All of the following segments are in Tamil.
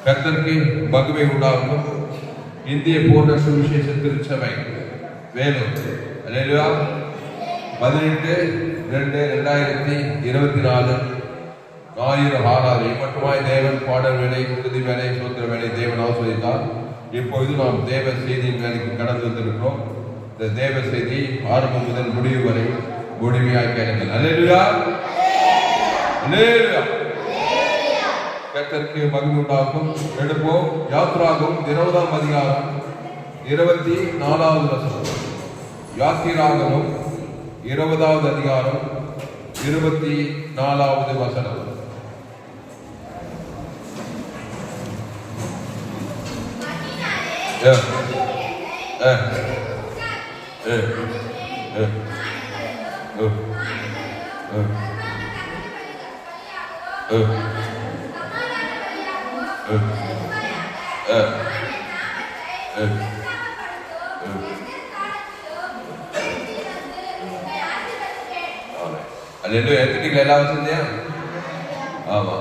கர்த்தருக்கு மகிமை உண்டாகும். இந்திய பூர்ண சுவிசேஷ திருச்சபை வேலூர் 18/2/2024 ஞாயிறு ஆராதனை மட்டுமாய் தேவன் பாடல் வேலை, துதி வேலை, சோத்திர வேலை தேவன் ஆஸ்வதித்தார். இப்பொழுது நாம் தேவ செய்தியின் வேலைக்கு கடந்து வந்திருக்கிறோம். இந்த தேவ செய்தி ஆரம்பம் முதல் முடிவு வரை முழுமையாய் கேளுங்கள். அல்லேலூயா, அல்லேலூயா. கர்த்தருக்கு மகிமை உண்டாகும். எடுப்போம். யாத்ராகமம் 20ஆம் அதிகாரம் 24வது வசனம். யாத்திராகமம் 20வது அதிகாரம் 24வது வசனம். எடுத்துட்டீங்களா எல்லா வசதியும்? ஆமா.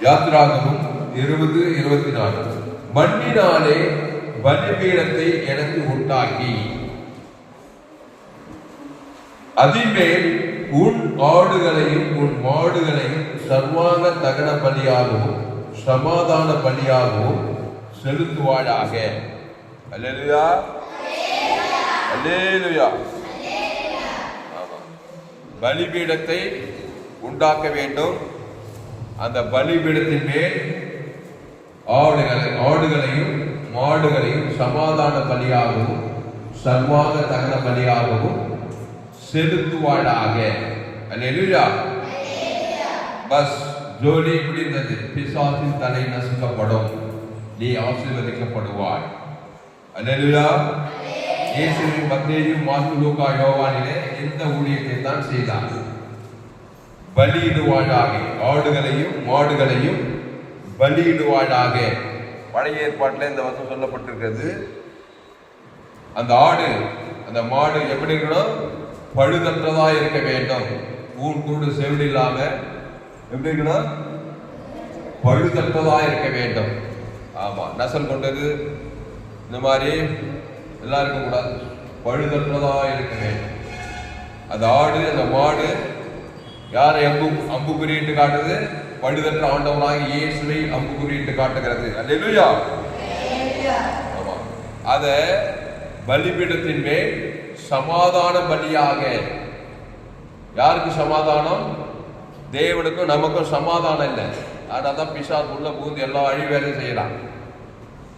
யாத்திராகமம் 20:24. மண்ணினாலே பலிபீடத்தை எனக்கு உண்டாக்கி அதின்மேல் உன் ஆடுகளையும் உன் மாடுகளையும் சர்வாங்க தகன பலியாகவும் சமாதான பலியாகவும் செலுத்துவாயாக. அல்லேலூயா, அல்லேலூயா. பலிபீடத்தை உண்டாக்க வேண்டும். அந்த பலிபீடத்தின் மேல் ஆடுகளையும் மாடுகளையும் சமாதான பலியாகவும் சர்வாங்க தகன பலியாகவும் செலுத்துவாளாக. அல்லேலூயா. பஸ் ஜோலி இப்படி இருந்தது. பிசாசின் தலை நசுக்கப்படும், நீ ஆசீர்வதிக்கப்படுவாய். அல்லேலூயா. இயேசுவின் மத்தேயு, மார்க்கு, லூக்கா, யோவானிலே இந்த ஊழியத்தை தான் செய்தார். பலியிடுவாளாக, ஆடுகளையும் மாடுகளையும் பலியிடுவாளாக. பழைய ஏற்பாட்டில் இந்த வசனம் சொல்லப்பட்டிருக்கிறது. அந்த ஆடு அந்த மாடு எப்படி இருக்கணும்? பழுதற்றதா இருக்க வேண்டும். ஊன் கூடு செவிடு இல்லாம எப்படி இருக்கணும்? பழுதற்றதா இருக்க வேண்டும். ஆமா, நசல் கொண்டது இந்த மாதிரி எல்லாம் இருக்க கூடாது. பழுதற்றதா இருக்க வேண்டும். அந்த ஆடு அந்த மாடு யாரை அம்பு குறியிட்டு காட்டுது? பழுதற்ற ஆண்டவனாக இயேசுவை அம்பு குறியிட்டு காட்டுகிறது. அல்லேலூயா. ஆமா. அத பலிபீடத்தின் மேல் சமாதான பலியாக. யாருக்கு சமாதானம்? தேவனுக்கும் நமக்கும் சமாதானம் இல்லை. அதான் பிசாசு உள்ள பூந்து எல்லா அழி வேலையும் செய்யறான்.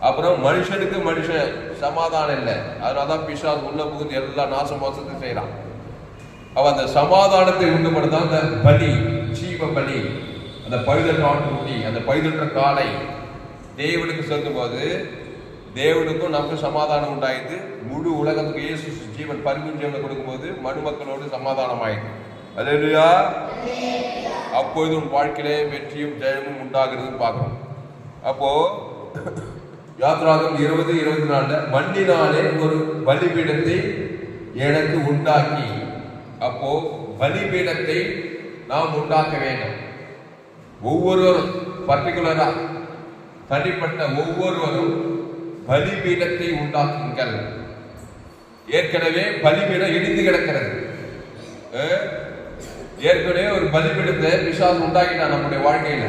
அப்புறம் மனுஷனுக்கு மனுஷன் சமாதானம் இல்லை. அதனாலதான் பிசாசு உள்ள பூந்து எல்லா நாச மோசத்தையும் செய்யறான். அவ அந்த சமாதானத்தை உண்டு பண்ணதான் அந்த பலி, ஜீவ பலி, அந்த பழுதற்ற ஆட்டுக்குட்டி, அந்த பழுதற்ற காளை தேவனுக்கு செலுத்தும் போது தேவனுக்கும் நமக்கும் சமாதானம் உண்டாயிடுது. முழு உலகத்துக்கு இயேசு ஜீவன் பரிபூர்ண கொடுக்கும்போது மனுமக்களோடு சமாதானம் ஆயிடுது. அல்லேலூயா. அப்பொழுது உன் வாழ்க்கையிலே வெற்றியும் ஜெயமும் உண்டாகிறதுன்னு பார்க்கிறோம். அப்போ யாத்ராகமம் 20:24 மண்ணினாலே ஒரு பலிபீடத்தை எனக்கு உண்டாக்கி. அப்போ பலிபீடத்தை நாம் உண்டாக்க வேண்டும். ஒவ்வொருவரும் பர்டிகுலரா தனிப்பட்ட ஒவ்வொருவரும் பலிபீடத்தை உண்டாக்குங்கள். ஏற்கனவே பலிபீடம் இடிந்து கிடக்கிறது. ஏற்கனவே ஒரு பலிபீடத்தை பிசாசு உண்டாக்கிட்டான் நம்முடைய வாழ்க்கையில.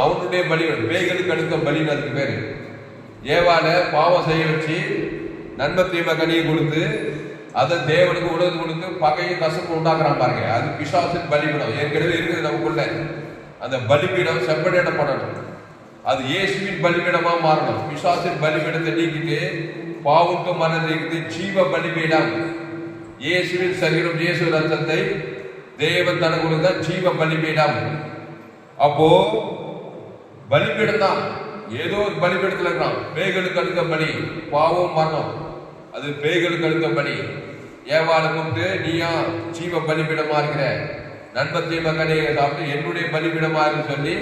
அவனுடைய பலிபீடம், பேய்களுக்கு அடுத்த பலின்னு அதுக்கு பேரு. ஏவால பாவம் செய்ய வச்சு நன்மை தீமை கனியை கொடுத்து அதை தேவனுக்கு உலகத்துக்கு கொடுத்து பகையும் கசப்பு உண்டாக்குறான் பாருங்க. அது பிசாசின் பலிபீடம் ஏற்கனவே இருக்குது நமக்குள்ள. அந்த பலிபீடம் செப்பரேட்டப்படணும். அது இயேசுவின் பலிபீடமா மாறணும். பிசாசின் பலிபீடத்தை நீக்கிட்டு பாவத்து மரணத்தை நீக்கிட்டு ஜீவ பலிபீடம், இயேசுவின் சரீரம், இயேசு ரத்தத்தை தேவன் தனக்கு கொடுத்த ஜீவ பலிபீடம். அப்போ பலிபீடம் தான். ஏதோ ஒரு பலிபீடத்துல இருக்கான். பேய்களுக்கு அடுத்த பலி பாவம் மரணம், அது பேய்களுக்கு அடுத்த பலி. ஏவாள கூப்பிட்டு நீயா ஜீவ பலிபீடமா இருக்கிற, நன்மை தீமை கனியை சாப்பிட்டு என்னுடைய பலிபீடமா இருக்கு சொல்லி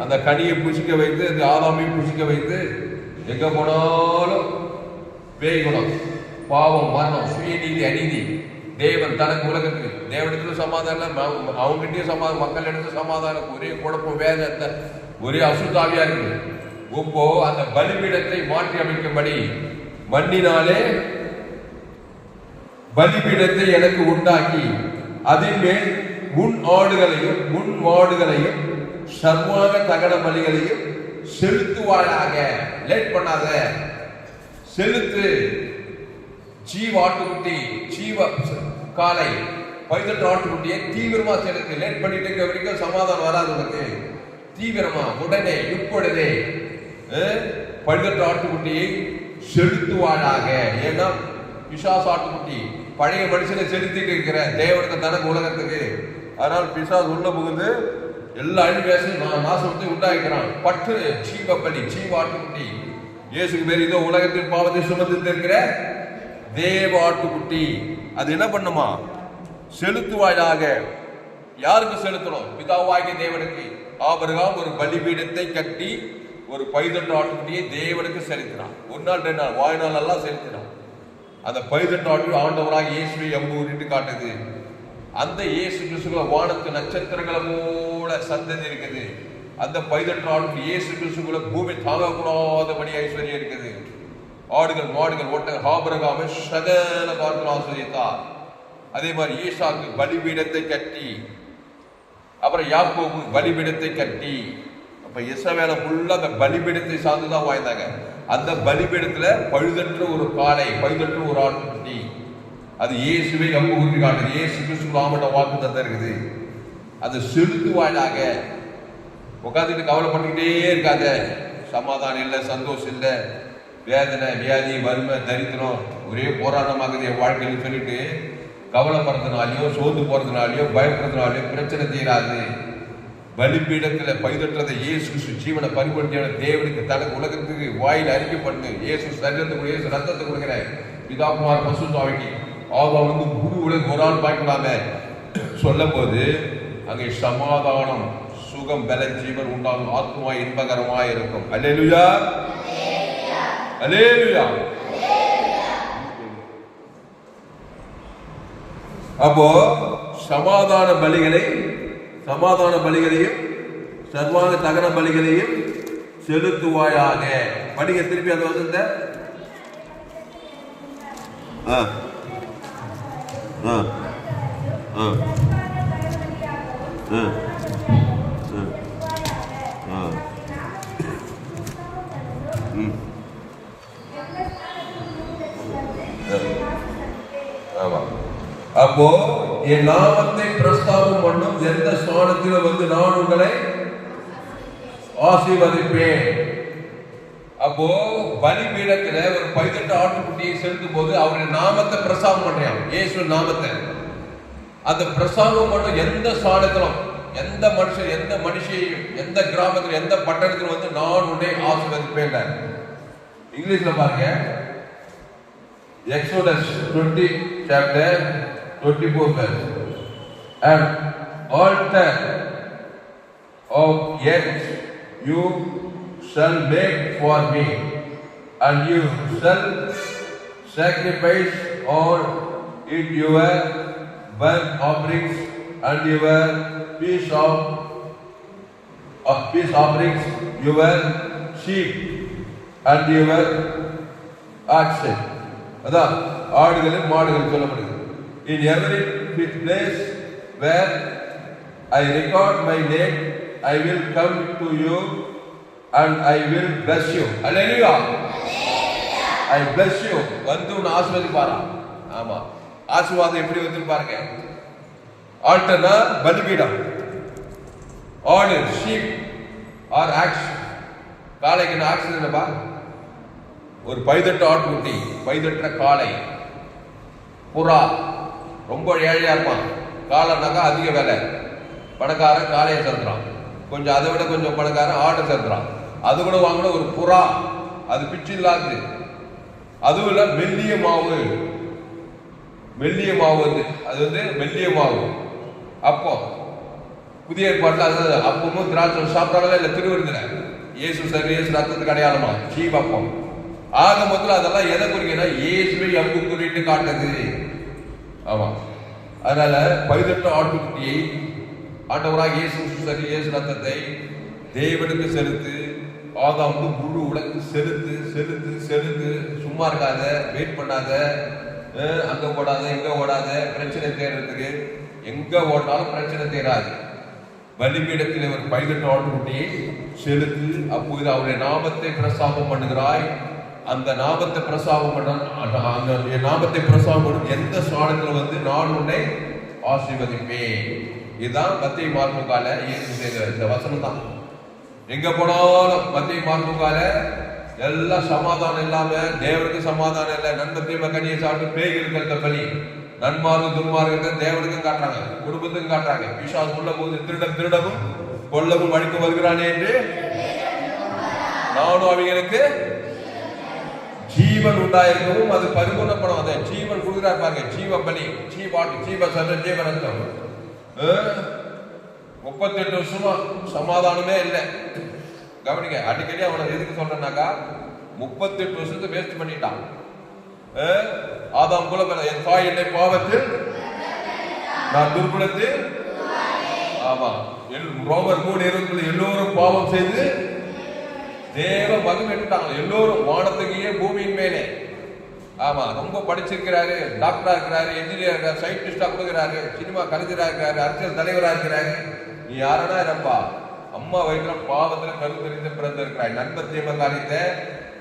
அந்த கனியை புசிக்க வைத்து, அந்த ஆதாமையும் புசிக்க வைத்து எங்க போனாலும் பேய் குணம், பாவம், மரணம், சுயநீதி, அநீதி தேவன் தனக்கு உலகத்துக்கு தேவனிடத்துல சமாதானம், அவங்ககிட்டயும் சமாதானம், மக்கள் இடத்துல சமாதானம், ஒரே குழப்பம், வேதத்தை, ஒரே அசுத்தாவியா இருக்கு. இப்போ அந்த பலிபீடத்தை மாற்றி அமைக்கும்படி மண்ணினாலே பலிபீடத்தை எனக்கு உண்டாக்கி அதன் மேல் முன் ஆடுகளையும் முன் மாடுகளையும் சர்வாங்க தகன பலிகளையும் செலுத்துவாளாக. லேட் பண்ணாத, செலுத்து. ஆட்டுக்குட்டி, காலை, பைதட்டு ஆட்டுக்குட்டியை தீவிரமா செலுத்து. லேட் பண்ணிட்டு இருக்க வரைக்கும் சமாதானம் வராது உனக்கு. தீவிரமா உடனே இப்பொழுதே பைதட்டு ஆட்டுக்குட்டியை செலுத்துவாளாக. ஏன்னா பிசாசு ஆட்டுக்குட்டி பழைய மனுஷனை செலுத்திட்டு இருக்கிற தேவனுக்கு தனக்கு உலகத்துக்கு. அதனால் பிசாசு உள்ள புகுந்து எல்லா அழிவேசும் நாசத்தை உண்டாக்கிறான். பற்று பலி, ஆட்டுக்குட்டி. இயேசுக்கு பேர் இதோ உலகத்தின் பாவத்தை சுமந்து இருக்கிற தேவ ஆட்டுக்குட்டி. அது என்ன பண்ணுமா? செலுத்துவாயாக. யாருக்கு செலுத்தணும்? பிதாவாகிய தேவனுக்கு. ஆபிரகாம் ஒரு பலிபீடத்தை கட்டி ஒரு பைதட்டு ஆட்டுக்குட்டியை தேவனுக்கு செலுத்தினான். ஒரு நாள் 2 நாள் வாழ்நாள் எல்லாம் செலுத்தினான். அந்த பைதட்டு ஆட்டு ஆண்டவராக இயேசுவை அம்பு காட்டுது. அந்த இயேசு கிறிஸ்துவ வானத்து நட்சத்திரங்களை போல சந்ததி இருக்குது. அந்த பைதட்டு ஆட்டு இயேசு கிறிஸ்துவ பூமி தாங்கக்கூடாதபடி ஐஸ்வர்யம் இருக்குது. ஆடுகள், மாடுகள், ஒட்டங்கள், ஆபிரகாமை சகல காலத்தில் ஆஸ்வதித்தார். அதே மாதிரி ஈசாக்கு பலிபீடத்தை கட்டி, அப்புறம் யாக்கோபு பலிபீடத்தை கட்டி. அப்ப இஸ்ரவேல ஃபுல்லா அந்த பலிபீடத்தை சார்ந்துதான் வாழ்ந்தாங்க. அந்த பலிபீடத்துல பழுதற்ற ஒரு காளை, பழுதற்ற ஒரு ஆட்டுக்குட்டி, அது இயேசுவை அம்பு ஊற்றி காட்டுது. இயேசு கிறிஸ்து மாவட்ட வாக்கு தந்தை இருக்குது. அது செலுத்துவாயாக. உட்காந்துட்டு கவலைப்பட்டுக்கிட்டே இருக்காத. சமாதானம் இல்லை, சந்தோஷம் இல்லை, வேதனை, வியாதி, வறுமை, தரித்திரம், ஒரே போராட்டமாகுது என் வாழ்க்கையில் சொல்லிட்டு கவலைப்படுறதுனாலையோ சோர்ந்து போறதுனாலையோ பயப்படுறதுனாலையோ பிரச்சனை தீராது. பலிபீடத்துல பைதற்றதை இயேசு ஜீவனை பரிபடுத்தியான தேவனுக்கு தனக்கு உலகத்துக்கு வாயில் அறிக்கை பண்ணு. இயேசு சரீரத்துக்கு, இயேசு ரத்தத்தை கொடுக்கிற பிதாகுமார் பசுத்தாவிக்கு அவங்க குரு உலக ஒரு ஆள் பாய்க்கலாம சொல்லும் போது அங்கே சமாதானம், சுகம், பல, ஜீவன் உண்டாகும். ஆத்மா இன்பகரமாய் இருக்கும். அல்லேலூயா, அல்லேலூயா. அப்போ சமாதான பலிகளையும் சர்வாங்க தகன பலிகளையும் செலுத்துவாயாக. படிக்க திருப்பி அந்த வசனத்தை. அப்போ என் நாமத்தை பிரஸ்தாபம் பண்ணும் எந்த ஸ்தானத்திலும் வந்து நான் உங்களை ஆசீர்வதிப்பேன். அப்போ பலிபீடத்துல ஒரு பைதட்டு ஆட்டுக்குட்டியை செலுத்தும் போது அவருடைய நாமத்தை பிரஸ்தாபம் பண்றான். இயேசு நாமத்தை அந்த பிரஸ்தாபம் பண்ணும் எந்த ஸ்தானத்திலும், எந்த மனுஷன், எந்த மனுஷையும், எந்த கிராமத்தில், எந்த பட்டணத்தில் வந்து நான் உன்னை ஆசீர்வதிப்பேன். இங்கிலீஷ்ல பாருங்க. Exodus 20 chapter 24 verse. An altar of earth you shall make for me, and you shall sacrifice on it your burnt offerings and your peace offerings, your sheep and your oxen. அதான் ஆடுகளும் மாடுகளும் சொல்லப்படுது. In every place where I record my name, I will come to you and I will bless you. Hallelujah. I bless you. வந்து உன்னை ஆசீர்வதிப்பாரா? ஆமா. ஆசீர்வாதம் எப்படி வந்து பாருங்க. ஆல்டர்னா பலிபீடம், ஆடு, ஷீப் ஆர் ஆக்ஸ். காளைக்கு ஆக்ஸ் என்னப்பா? ஒரு பைதட்டு ஆட்டுக்குட்டி, பைதற்ற காளை, புறா. ரொம்ப ஏழையா இருப்பான். காளைனாக்கா அதிக விலை. பணக்காரன் காளையை செலுத்துறான். கொஞ்சம் அதை விட கொஞ்சம் பணக்காரன் ஆட்டை செலுத்துறான். அது கூட வாங்கின ஒரு புறா, அது பிச்சு இல்லாது. அதுவும் இல்ல மெல்லிய மாவு, அது வந்து மெல்லிய மாவு. அப்போ புதிய ஏற்பாட்டில் அது அப்பமும் திராட்சை சாப்பிட்றாங்களா இல்லை? திருவிருந்தில இயேசு ரத்தத்துக்கு அடையாளமா சீப் அப்பம். ஆக மொத்தத்தில் அதெல்லாம் எதை குறிக்கணும்? இயேசுவை அம்பு குறிட்டு காட்டுது. ஆமா. அதனால பழுதற்ற ஆட்டுக்குட்டியை ஆண்டவராக இயேசு ரத்தத்தை தேவனுக்கு செலுத்து. ஆதாம் முழு உலகு செலுத்து. சும்மா இருக்காத, வெயிட் பண்ணாத, அங்க ஓடாத இங்க ஓடாத, பிரச்சனை தேர்றதுக்கு எங்க ஓட்டாலும் பிரச்சனை தேராது. பலிபீடத்தில் ஒரு பழுதற்ற ஆட்டுக்குட்டியை செலுத்து. அப்போது அவருடைய நாமத்தை பிரஸ்தாபம் பண்ணுகிறாய். அந்த நாமத்தை பிரஸ்தாபம் பண்ண நாமத்தை பிரஸ்தாபம் பண்ணும் எந்த ஸ்தானத்துல நான் உன்னை ஆசீர்வதிப்பேன். இதுதான் மத்திய மார்க்குகால இயேசு செய்த இந்த வசனம் தான். எங்க போனாலும் மத்திய மார்க்குகால எல்லாம் சமாதானம் இல்லாம, தேவனுக்கு சமாதானம் இல்லை, நன்மத்தியம கனியை சாப்பிட்டு பேய்களுக்கு பலி, நன்மார்க்கு துன்மார்க்கத்தை தேவனுக்கும் காட்டுறாங்க, குடும்பத்துக்கும் காட்டுறாங்க. பிசாசு உள்ள போது திருடவும் கொல்லவும் அழிக்க வருகிறானே என்று நானும் அவங்களுக்கு ஜீவன் உண்டாயிருக்கவும் அது பரிபூர்ணப்படும். அதை ஜீவன் கொடுக்கிறார் பாருங்க. ஜீவ பலி, ஜீவ சர்வ ஜீவரத்தம். 38 வருஷமா சமாதானமே இல்லை. கவனிங்க, அடிக்கடி அவனை எதுக்கு சொல்றேன்னாக்கா 38 வருஷத்தை வேஸ்ட் பண்ணிட்டான். ஆதாம் போல என் தாய் என்னை பாவத்தில் நான் துர்குணத்தில். ஆமா, ரோமர் 3:20 எல்லோரும் பாவம் செய்து தேவ மகிமை விட்டுட்டாங்க. எல்லோரும் வானத்துக்கு பூமியின் மேலே. ஆமா, ரொம்ப படிச்சிருக்கிறாரு, டாக்டரா இருக்கிறாரு, என்ஜினியர் இருக்கிறாரு, சயின்டிஸ்டா கொடுக்கிறாரு, சினிமா கலைஞரா இருக்கிறாரு, அரசியல் தலைவரா இருக்கிறாரு. நீ யாரனா இருப்பா, அம்மா வயிற்றுல பாவத்துல கருத்தறிந்து பிறந்திருக்கிறாய். நன்மத்தியம காரியத்தை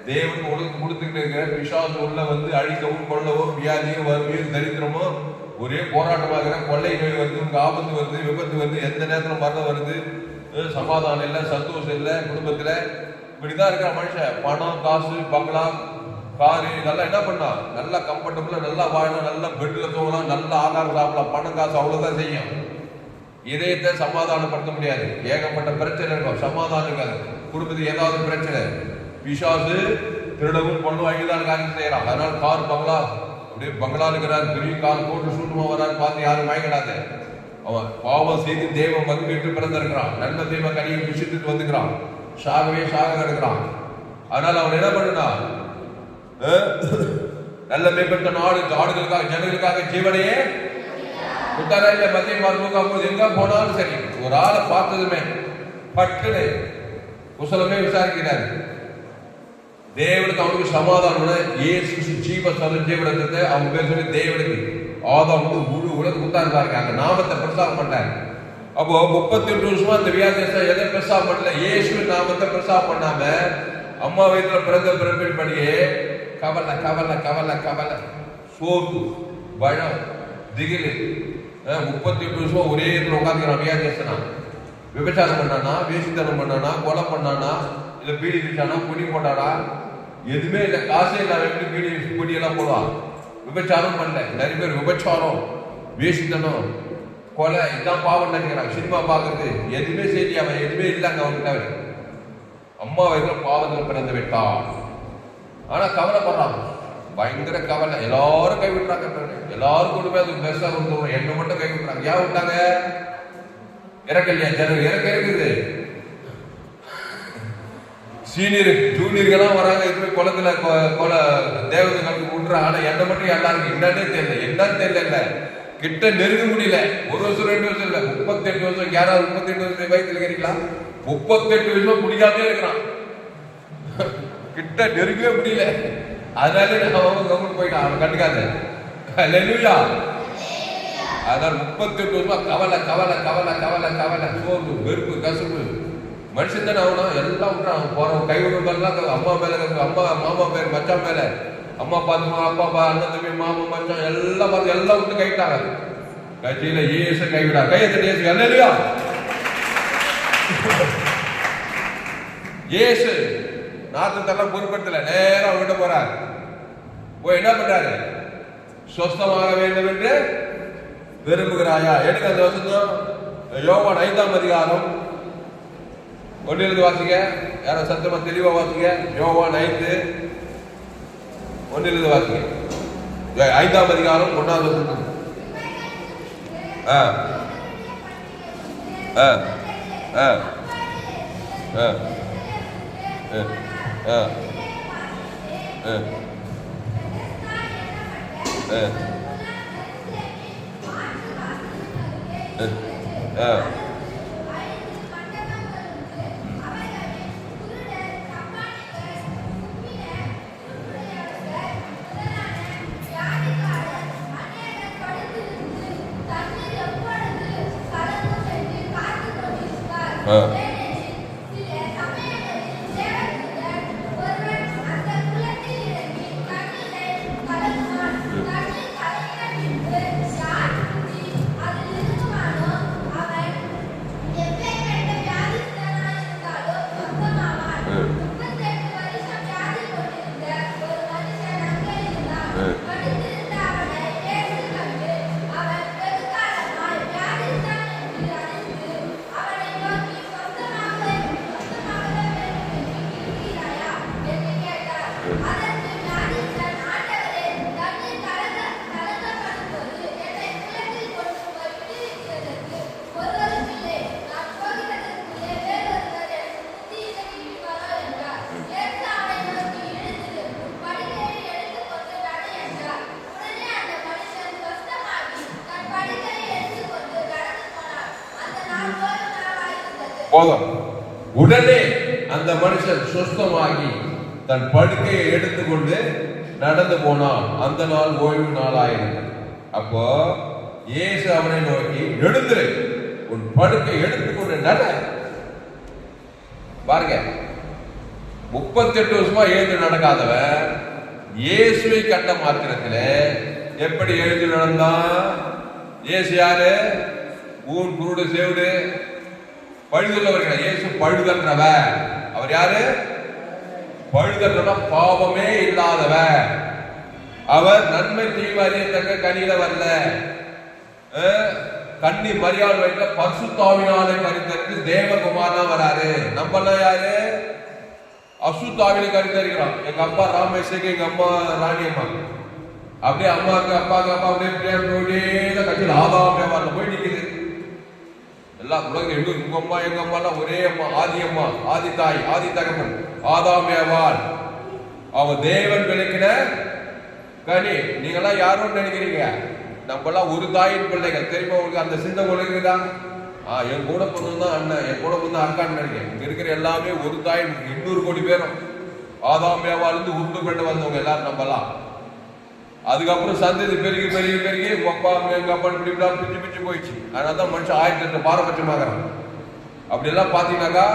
தேவன் உனக்கு கொடுத்துக்கிட்டு இருக்கிற. பிசாசு உள்ள வந்து அழிக்கவும் கொள்ளவும், வியாதியும் வறுமையும் தரித்திரமும் ஒரே போராட்டமாக, கொள்ளை நோய் வருது, உங்க ஆபத்து வருது, விபத்து வருது, எந்த நேரத்துல மரணம் வருது, சமாதானம் இல்லை, சந்தோஷம் இல்லை குடும்பத்துல. இப்படிதான் இருக்கிற மனுஷன். பணம், காசு, பங்களா, காரு இதெல்லாம் என்ன பண்ணா நல்லா கம்ஃபர்டபுளா நல்லா வாழணும், நல்லா பெட்ல தூங்கலாம், நல்லா ஆகாரம் சாப்பிடலாம். பணம் காசு அவ்வளவுதான் செய்யும். இதயத்தை சமாதானப்படுத்த முடியாது. ஏகப்பட்ட பிரச்சனை இருக்கும், சமாதானம் இருக்காது. குடும்பத்துக்கு ஏதாவது பிரச்சனை. பிசாசு திருடவும் பொண்ணு வாங்கிதான் காரியம் செய்யறான். அதனால கார், பங்களா, அப்படியே பங்களா இருக்கிறார், பெரிய கார் போட்டு சூட்டுமா வரான்னு பார்த்து யாரும் வாங்கிடாது. அவன் பாவம் செய்து தேவ மகிழ்ச்சி பிறந்திருக்கிறான். நன்மை தெய்வ கனியை விஷயத்துக்கு வந்துக்கிறான். சாக நடக்கிறான். அதனால அவன் என்ன பண்ணுனா, நல்ல மேம்பட்ட ஆடுகளுக்காக ஜனங்களுக்காக ஜீவனையே விட்டாரா இல்ல? மத்திய மார்க்கு எங்க போனாலும் சரி, ஒரு ஆளை பார்த்ததுமே பட்டுன்னு குசலமே விசாரிக்கிறாரு. தேவனுக்கு அவனுக்கு சமாதானம். இயேசு ஜீவ சரஞ்சீவனத்தை அவங்க பேர் சொல்லி தேவனுக்கு ஆதாம் முழு உலக குத்தாரு. அந்த நாமத்தை பிரசாரம் பண்ணாரு. அப்போ 38 வருஷமா அந்த வியாதியத்தை எதை பிரசாரம் பண்ணல? இயேசுவின் நாமத்தை பிரசாரம் பண்ணாம அம்மா வயிற்றுல பிறந்த பிறப்பின்படியே கவலை கவலை கவலை கவலை, சோர்வு, பயம், திகிலு. 38 வருஷமா ஒரே இடத்துல உட்காந்துக்கிறான். வியாதியஸ்தனா விபச்சாரம் பண்ணானா, வேசித்தனம் பண்ணானா, கொலை பண்ணானா, இல்ல பீடி பிடிச்சானா, குடி போட்டானா, எதுவுமே இல்லை. காசே இல்லாம எப்படி பீடி குடியெல்லாம் போடுவான்? விபச்சாரம் பண்ணல. நிறைய பேர் விபச்சாரம், வேசித்தனம், கொலை இதான் பாவம் நினைக்கிறாங்க. சினிமா பார்க்கறது எதுவுமே செய்தி அவன் எதுவுமே இல்லைங்க அவன்கிட்ட. அம்மா வயதுல பாவத்தில் பிறந்து விட்டான். ஆனா கவலைப்படுறான், பயங்கர கவலை. எல்லாரும் கைவிட்டுறாங்க. எல்லாரும் கொண்டு போய் அதுக்கு பெருசா கொடுத்துருவோம். என்ன மட்டும் கைவிட்டுறாங்க. ஏன் விட்டாங்க? இறக்கலையா? ஜனம் இறக்க இருக்குது. சீனியர் ஜூனியர்கள்லாம் வராங்க. இதுவே குளத்துல கொலை தேவதைகளுக்கு விட்டுறாங்க. ஆனா என்ன மட்டும் எல்லாருக்கும் என்னன்னே தெரியல. என்னன்னு தெரியல. கிட்ட நெருங்க முடியல. 1 வருஷம் 2 வருஷம் இல்ல, 38 வருஷம். யாராவது 38 வருஷம் வயசுல இருக்கிறீங்களா? 38 வருஷம் குடிக்காமலே இருக்கிறான். கிட்ட நெருங்கவே முடியல. அதனால அவன் கவர்மெண்ட் போயிட்டான். அவன் கண்டுக்காத. அல்லேலூயா. அதனால 38 வருஷமா கவலை கவலை கவலை கவலை கவலை, சோர்வு, வெறுப்பு, கசுப்பு. மனுஷன் தானே அவனும் எல்லாம் விட்டுறான். போறவன் கை விடுறதெல்லாம் அம்மா மேல, அம்மா மாமா பேர் மச்சான் மேல, அம்மா பார்த்துமா, அப்பா அண்ணன் தம்பி மாமா மச்சான் எல்லாம் பார்த்து எல்லாம் விட்டு கைவிட்டாங்க. கட்சியில இயேசு கைவிடா. கையெழுத்து இயேசு. அல்லேலூயா. இயேசு நாத்தத்தெல்லாம் பொருட்படுத்தல, நேரம் அவர்கிட்ட போறார். போய் என்ன பண்றாரு? சொஸ்தமாக வேண்டும் என்று விரும்புகிறாயா? எடுக்க அந்த வசனம் யோவான் 5ஆம் அதிகாரம் 1 வாசிங்க. யாரும் சத்தமா தெளிவா வாசிங்க. யோவான் 5:1 வாசிங்க. 5ஆம் அதிகாரம் 1ஆவது வசனம். போதும். உடனே அந்த மனுஷன் சுஸ்தமாகி தன் படுக்கையை எடுத்துக்கொண்டு நடந்து போனான். அந்த நாள் ஓய்வு நாளாயிருந்தது. அப்போ இயேசு அவனை நோக்கி, எழுந்திரு, உன் படுக்கை எடுத்துக்கொண்டு நட. பாருங்க, 38 வருஷமா எழுந்து நடக்காதவன் இயேசுவை கண்ட மாத்திரத்துல எப்படி எழுந்து நடந்தான்? இயேசு யாரு? ஊன் குருடு சேவுடு பழுதுள்ளவர்கள். இயேசு பழுதற்றவர். அவர் யாரு? பழுதற்றவர், பாவமே இல்லாதவர். அவர் நன்மை தீமை அறியத்தக்க கனியில வரல. கன்னி மரியாள் வயிற்றுல பரிசுத்தாவினாலே கருத்தருக்கு தேவகுமாரனா வராரு. நம்மளாம் யாரு? அசுத்தாவில கருத்தரிக்கிறோம். எங்க அப்பா ராமேஷுக்கு எங்க அம்மா ராணி அம்மா. அப்படியே அம்மாவுக்கு அப்பாவுக்கு அப்பா அப்படியே போயிட்டே கட்சியில் ஆதாம் வரல போய் நிக்குது. எல்லா உலகம் எங்க அம்மா எங்க அம்மா எல்லாம் ஒரே அம்மா, ஆதி அம்மா, ஆதி தாய், ஆதி தகப்பன், ஆதாமேவாள். அவன் தேவன் விளக்கின கனி. நீங்க எல்லாம் யாரும் நினைக்கிறீங்க? நம்ம எல்லாம் ஒரு தாயின் பிள்ளைகள். தெரியுமா உங்களுக்கு அந்த சிந்தை ஒழுங்குதா? என் கூட பிறந்தான் அண்ணன், என் கூட பிறந்த அக்கான்னு நினைக்கிறேன். இங்க இருக்கிற எல்லாமே ஒரு தாய். 800 கோடி பேரும் ஆதாமேவாள் இருந்து உருண்டு கொண்டு வந்தவங்க எல்லாரும் நம்மலாம். அதுக்கப்புறம் சந்ததி பெருகி பெருகி பெருகி அப்பா எங்க அப்பா இப்படி பிச்சு பிச்சு போயிடுச்சு. அதனாலதான் மனுஷன் 1008 பாரபட்சமாகறான். அப்படி எல்லாம் பாத்தீங்கன்னாக்கா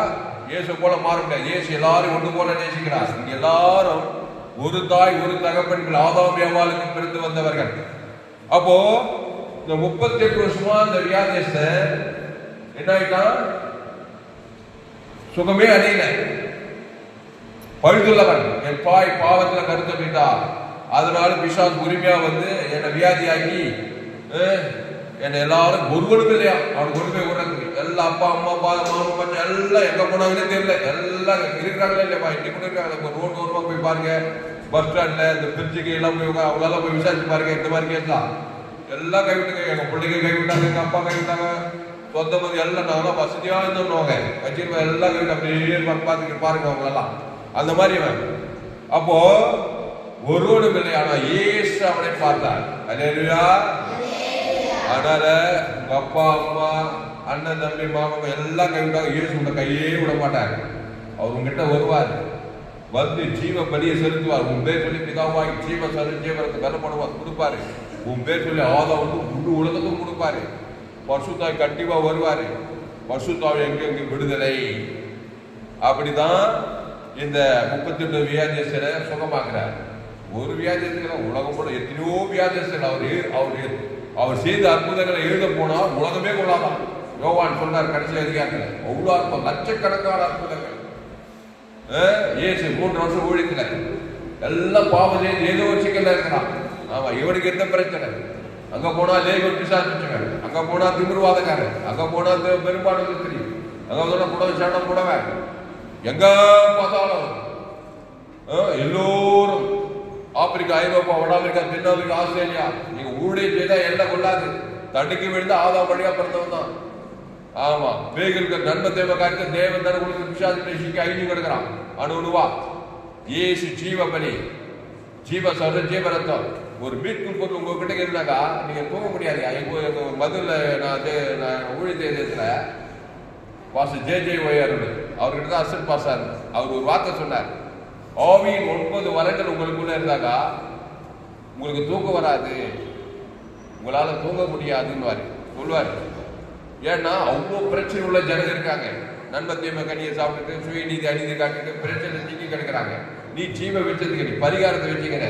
இயேசு போல மாற முடியாது. இயேசு எல்லாரும் ஒன்று போல நேசிக்கிறார். இங்க எல்லாரும் ஒரு தாய் ஒரு தகப்பன்கள் ஆதாமேவாளுக்கு பிறந்து வந்தவர்கள். அப்போ இந்த 38 வருஷமா இந்த வியாதியஸ்த என்ன ஆயிட்டான்? சுகமே அடையல. பழுதுள்ளவன். என் பாய் பாவத்துல கருத்து போயிட்டார். அதனால பிசாசு உரிமையா வந்து என்னை வியாதியாக்கி என்னை எல்லாரும் ஒருவனும் இல்லையா அவனுக்கு ஒருமை விடுறது. எல்லாம் அப்பா அம்மா மாமா பண்ண எல்லாம் எங்க போனாங்கன்னே தெரியல. எல்லாம் இருக்கிறாங்களே இல்லையா? இன்னைக்கு கூட இருக்காங்க. ரோடு ஓரமா போய் பாருங்க, பஸ் ஸ்டாண்ட்ல இந்த பிரிட்ஜுக்கு எல்லாம் போய் அவங்களால போய் விசாரிச்சு பாருங்க. இந்த மாதிரி கேட்கலாம். எல்லாம் கைவிட்டுங்க. எங்க பிள்ளைங்க கைவிட்டாங்க, எங்க அப்பா கைவிட்டாங்க, சொந்த மதி எல்லாம் நாங்களாம் வசதியா இருந்தோம்னுவாங்க. வச்சிருப்பா எல்லாம் கைவிட்டு அப்படியே பார்த்துக்கிட்டு பாருங்க அவங்களெல்லாம். அந்த மாதிரி அப்போ ஒருவனும் இல்லை. ஆனா இயேசு அவனை பார்த்தார். அல்லேலூயா. அதனால உங்க அப்பா அம்மா அண்ணன் தம்பி மாமா எல்லாம் கைவிட்டாங்க. இயேசு உங்க கையே விட மாட்டார். அவர் உங்ககிட்ட வருவார், வந்து ஜீவ பலியை செலுத்துவார். உன் பேர் சொல்லி பிதாவாகி ஜீவ ஜீவனத்தை வெல்லப்படுவார் கொடுப்பாரு. உன் பேர் சொல்லி ஆதாம் வந்து முழு உலகத்துக்கும் கொடுப்பாரு. பரிசுத்தாய் கண்டிப்பா வருவாரு. பரிசுத்தாய் எங்க விடுதலை. அப்படிதான் இந்த 38 வியாதியஸ்தரை சுகமாக்குறார். ஒரு வியாதியஸ்தர் உலகம் போல எத்தனையோ வியாதியஸ்தர். அவர் செய்த அற்புதங்களை எழுத போனா உலகமே கொள்ளாதான். யோவான் சொன்னார் கடைசி அதிகாரத்தில். அவ்வளோ அற்புதம், லட்சக்கணக்கான அற்புதங்கள். இயேசு 3 வருஷம் ஊழியத்துல எல்லாம் பாவம் செய்து ஏதோ ஒரு சிக்கல்ல இருக்கிறான். ஆமா, இவனுக்கு எந்த பிரச்சனை? அங்க போனா லேகோன் பிசாசுங்க, அங்க போனா திமிர்வாதக்காரன், அங்க போனா பெரும்பாலும் தெரியும், அங்க போனா புடவை சாட்டம் புடவை, எங்க பார்த்தாலும் எல்லோரும் ஆப்பிரிக்கா, ஐரோப்பா, வட அமெரிக்கா, தென் ஆப்பிரிக்கா, ஆஸ்திரேலியா, நீங்க ஊழியம் செய்தா எல்லாம் கொள்ளாது. தடுக்கி விழுந்தா ஆதாம் வழியா பிறந்தவன் தான். ஆமா, பேய்களுக்கு நன்மை தேவை காய்க்க தேவன் தனக்கு பிசாசு பேசிக்கு ஐந்து கிடக்கிறான். அணுவா இயேசு ஜீவ பலி, ஜீவ சர்வ ஜீவ ரத்தம் ஒரு மீட்கும் பொருள் உங்ககிட்ட இருந்தாக்கா நீங்க தூங்க முடியாது. எங்க மதுல நான் ஊழியத்துல பாஸ்டர் JJY அவர்கிட்ட தான் அசிஸ்டன்ட் பாஸ்டர். அவர் ஒரு வார்த்தை சொன்னார், ஆவியின் 9 வரங்கள் உங்களுக்குள்ள இருந்தாக்கா உங்களுக்கு தூக்கம் வராது, உங்களால தூங்க முடியாதுன்னு சொல்லுவாரு. ஏன்னா அவ்வளோ பிரச்சனை உள்ள ஜனங்க இருக்காங்க. நன்மை தீமை கனியை சாப்பிட்டுட்டு சுயநீதி அநீதி காட்டிட்டு பிரச்சனை சிக்கி கிடக்கிறாங்க. நீ ஜீவ வச்சதுக்கு நீ பரிகாரத்தை வச்சுக்கிற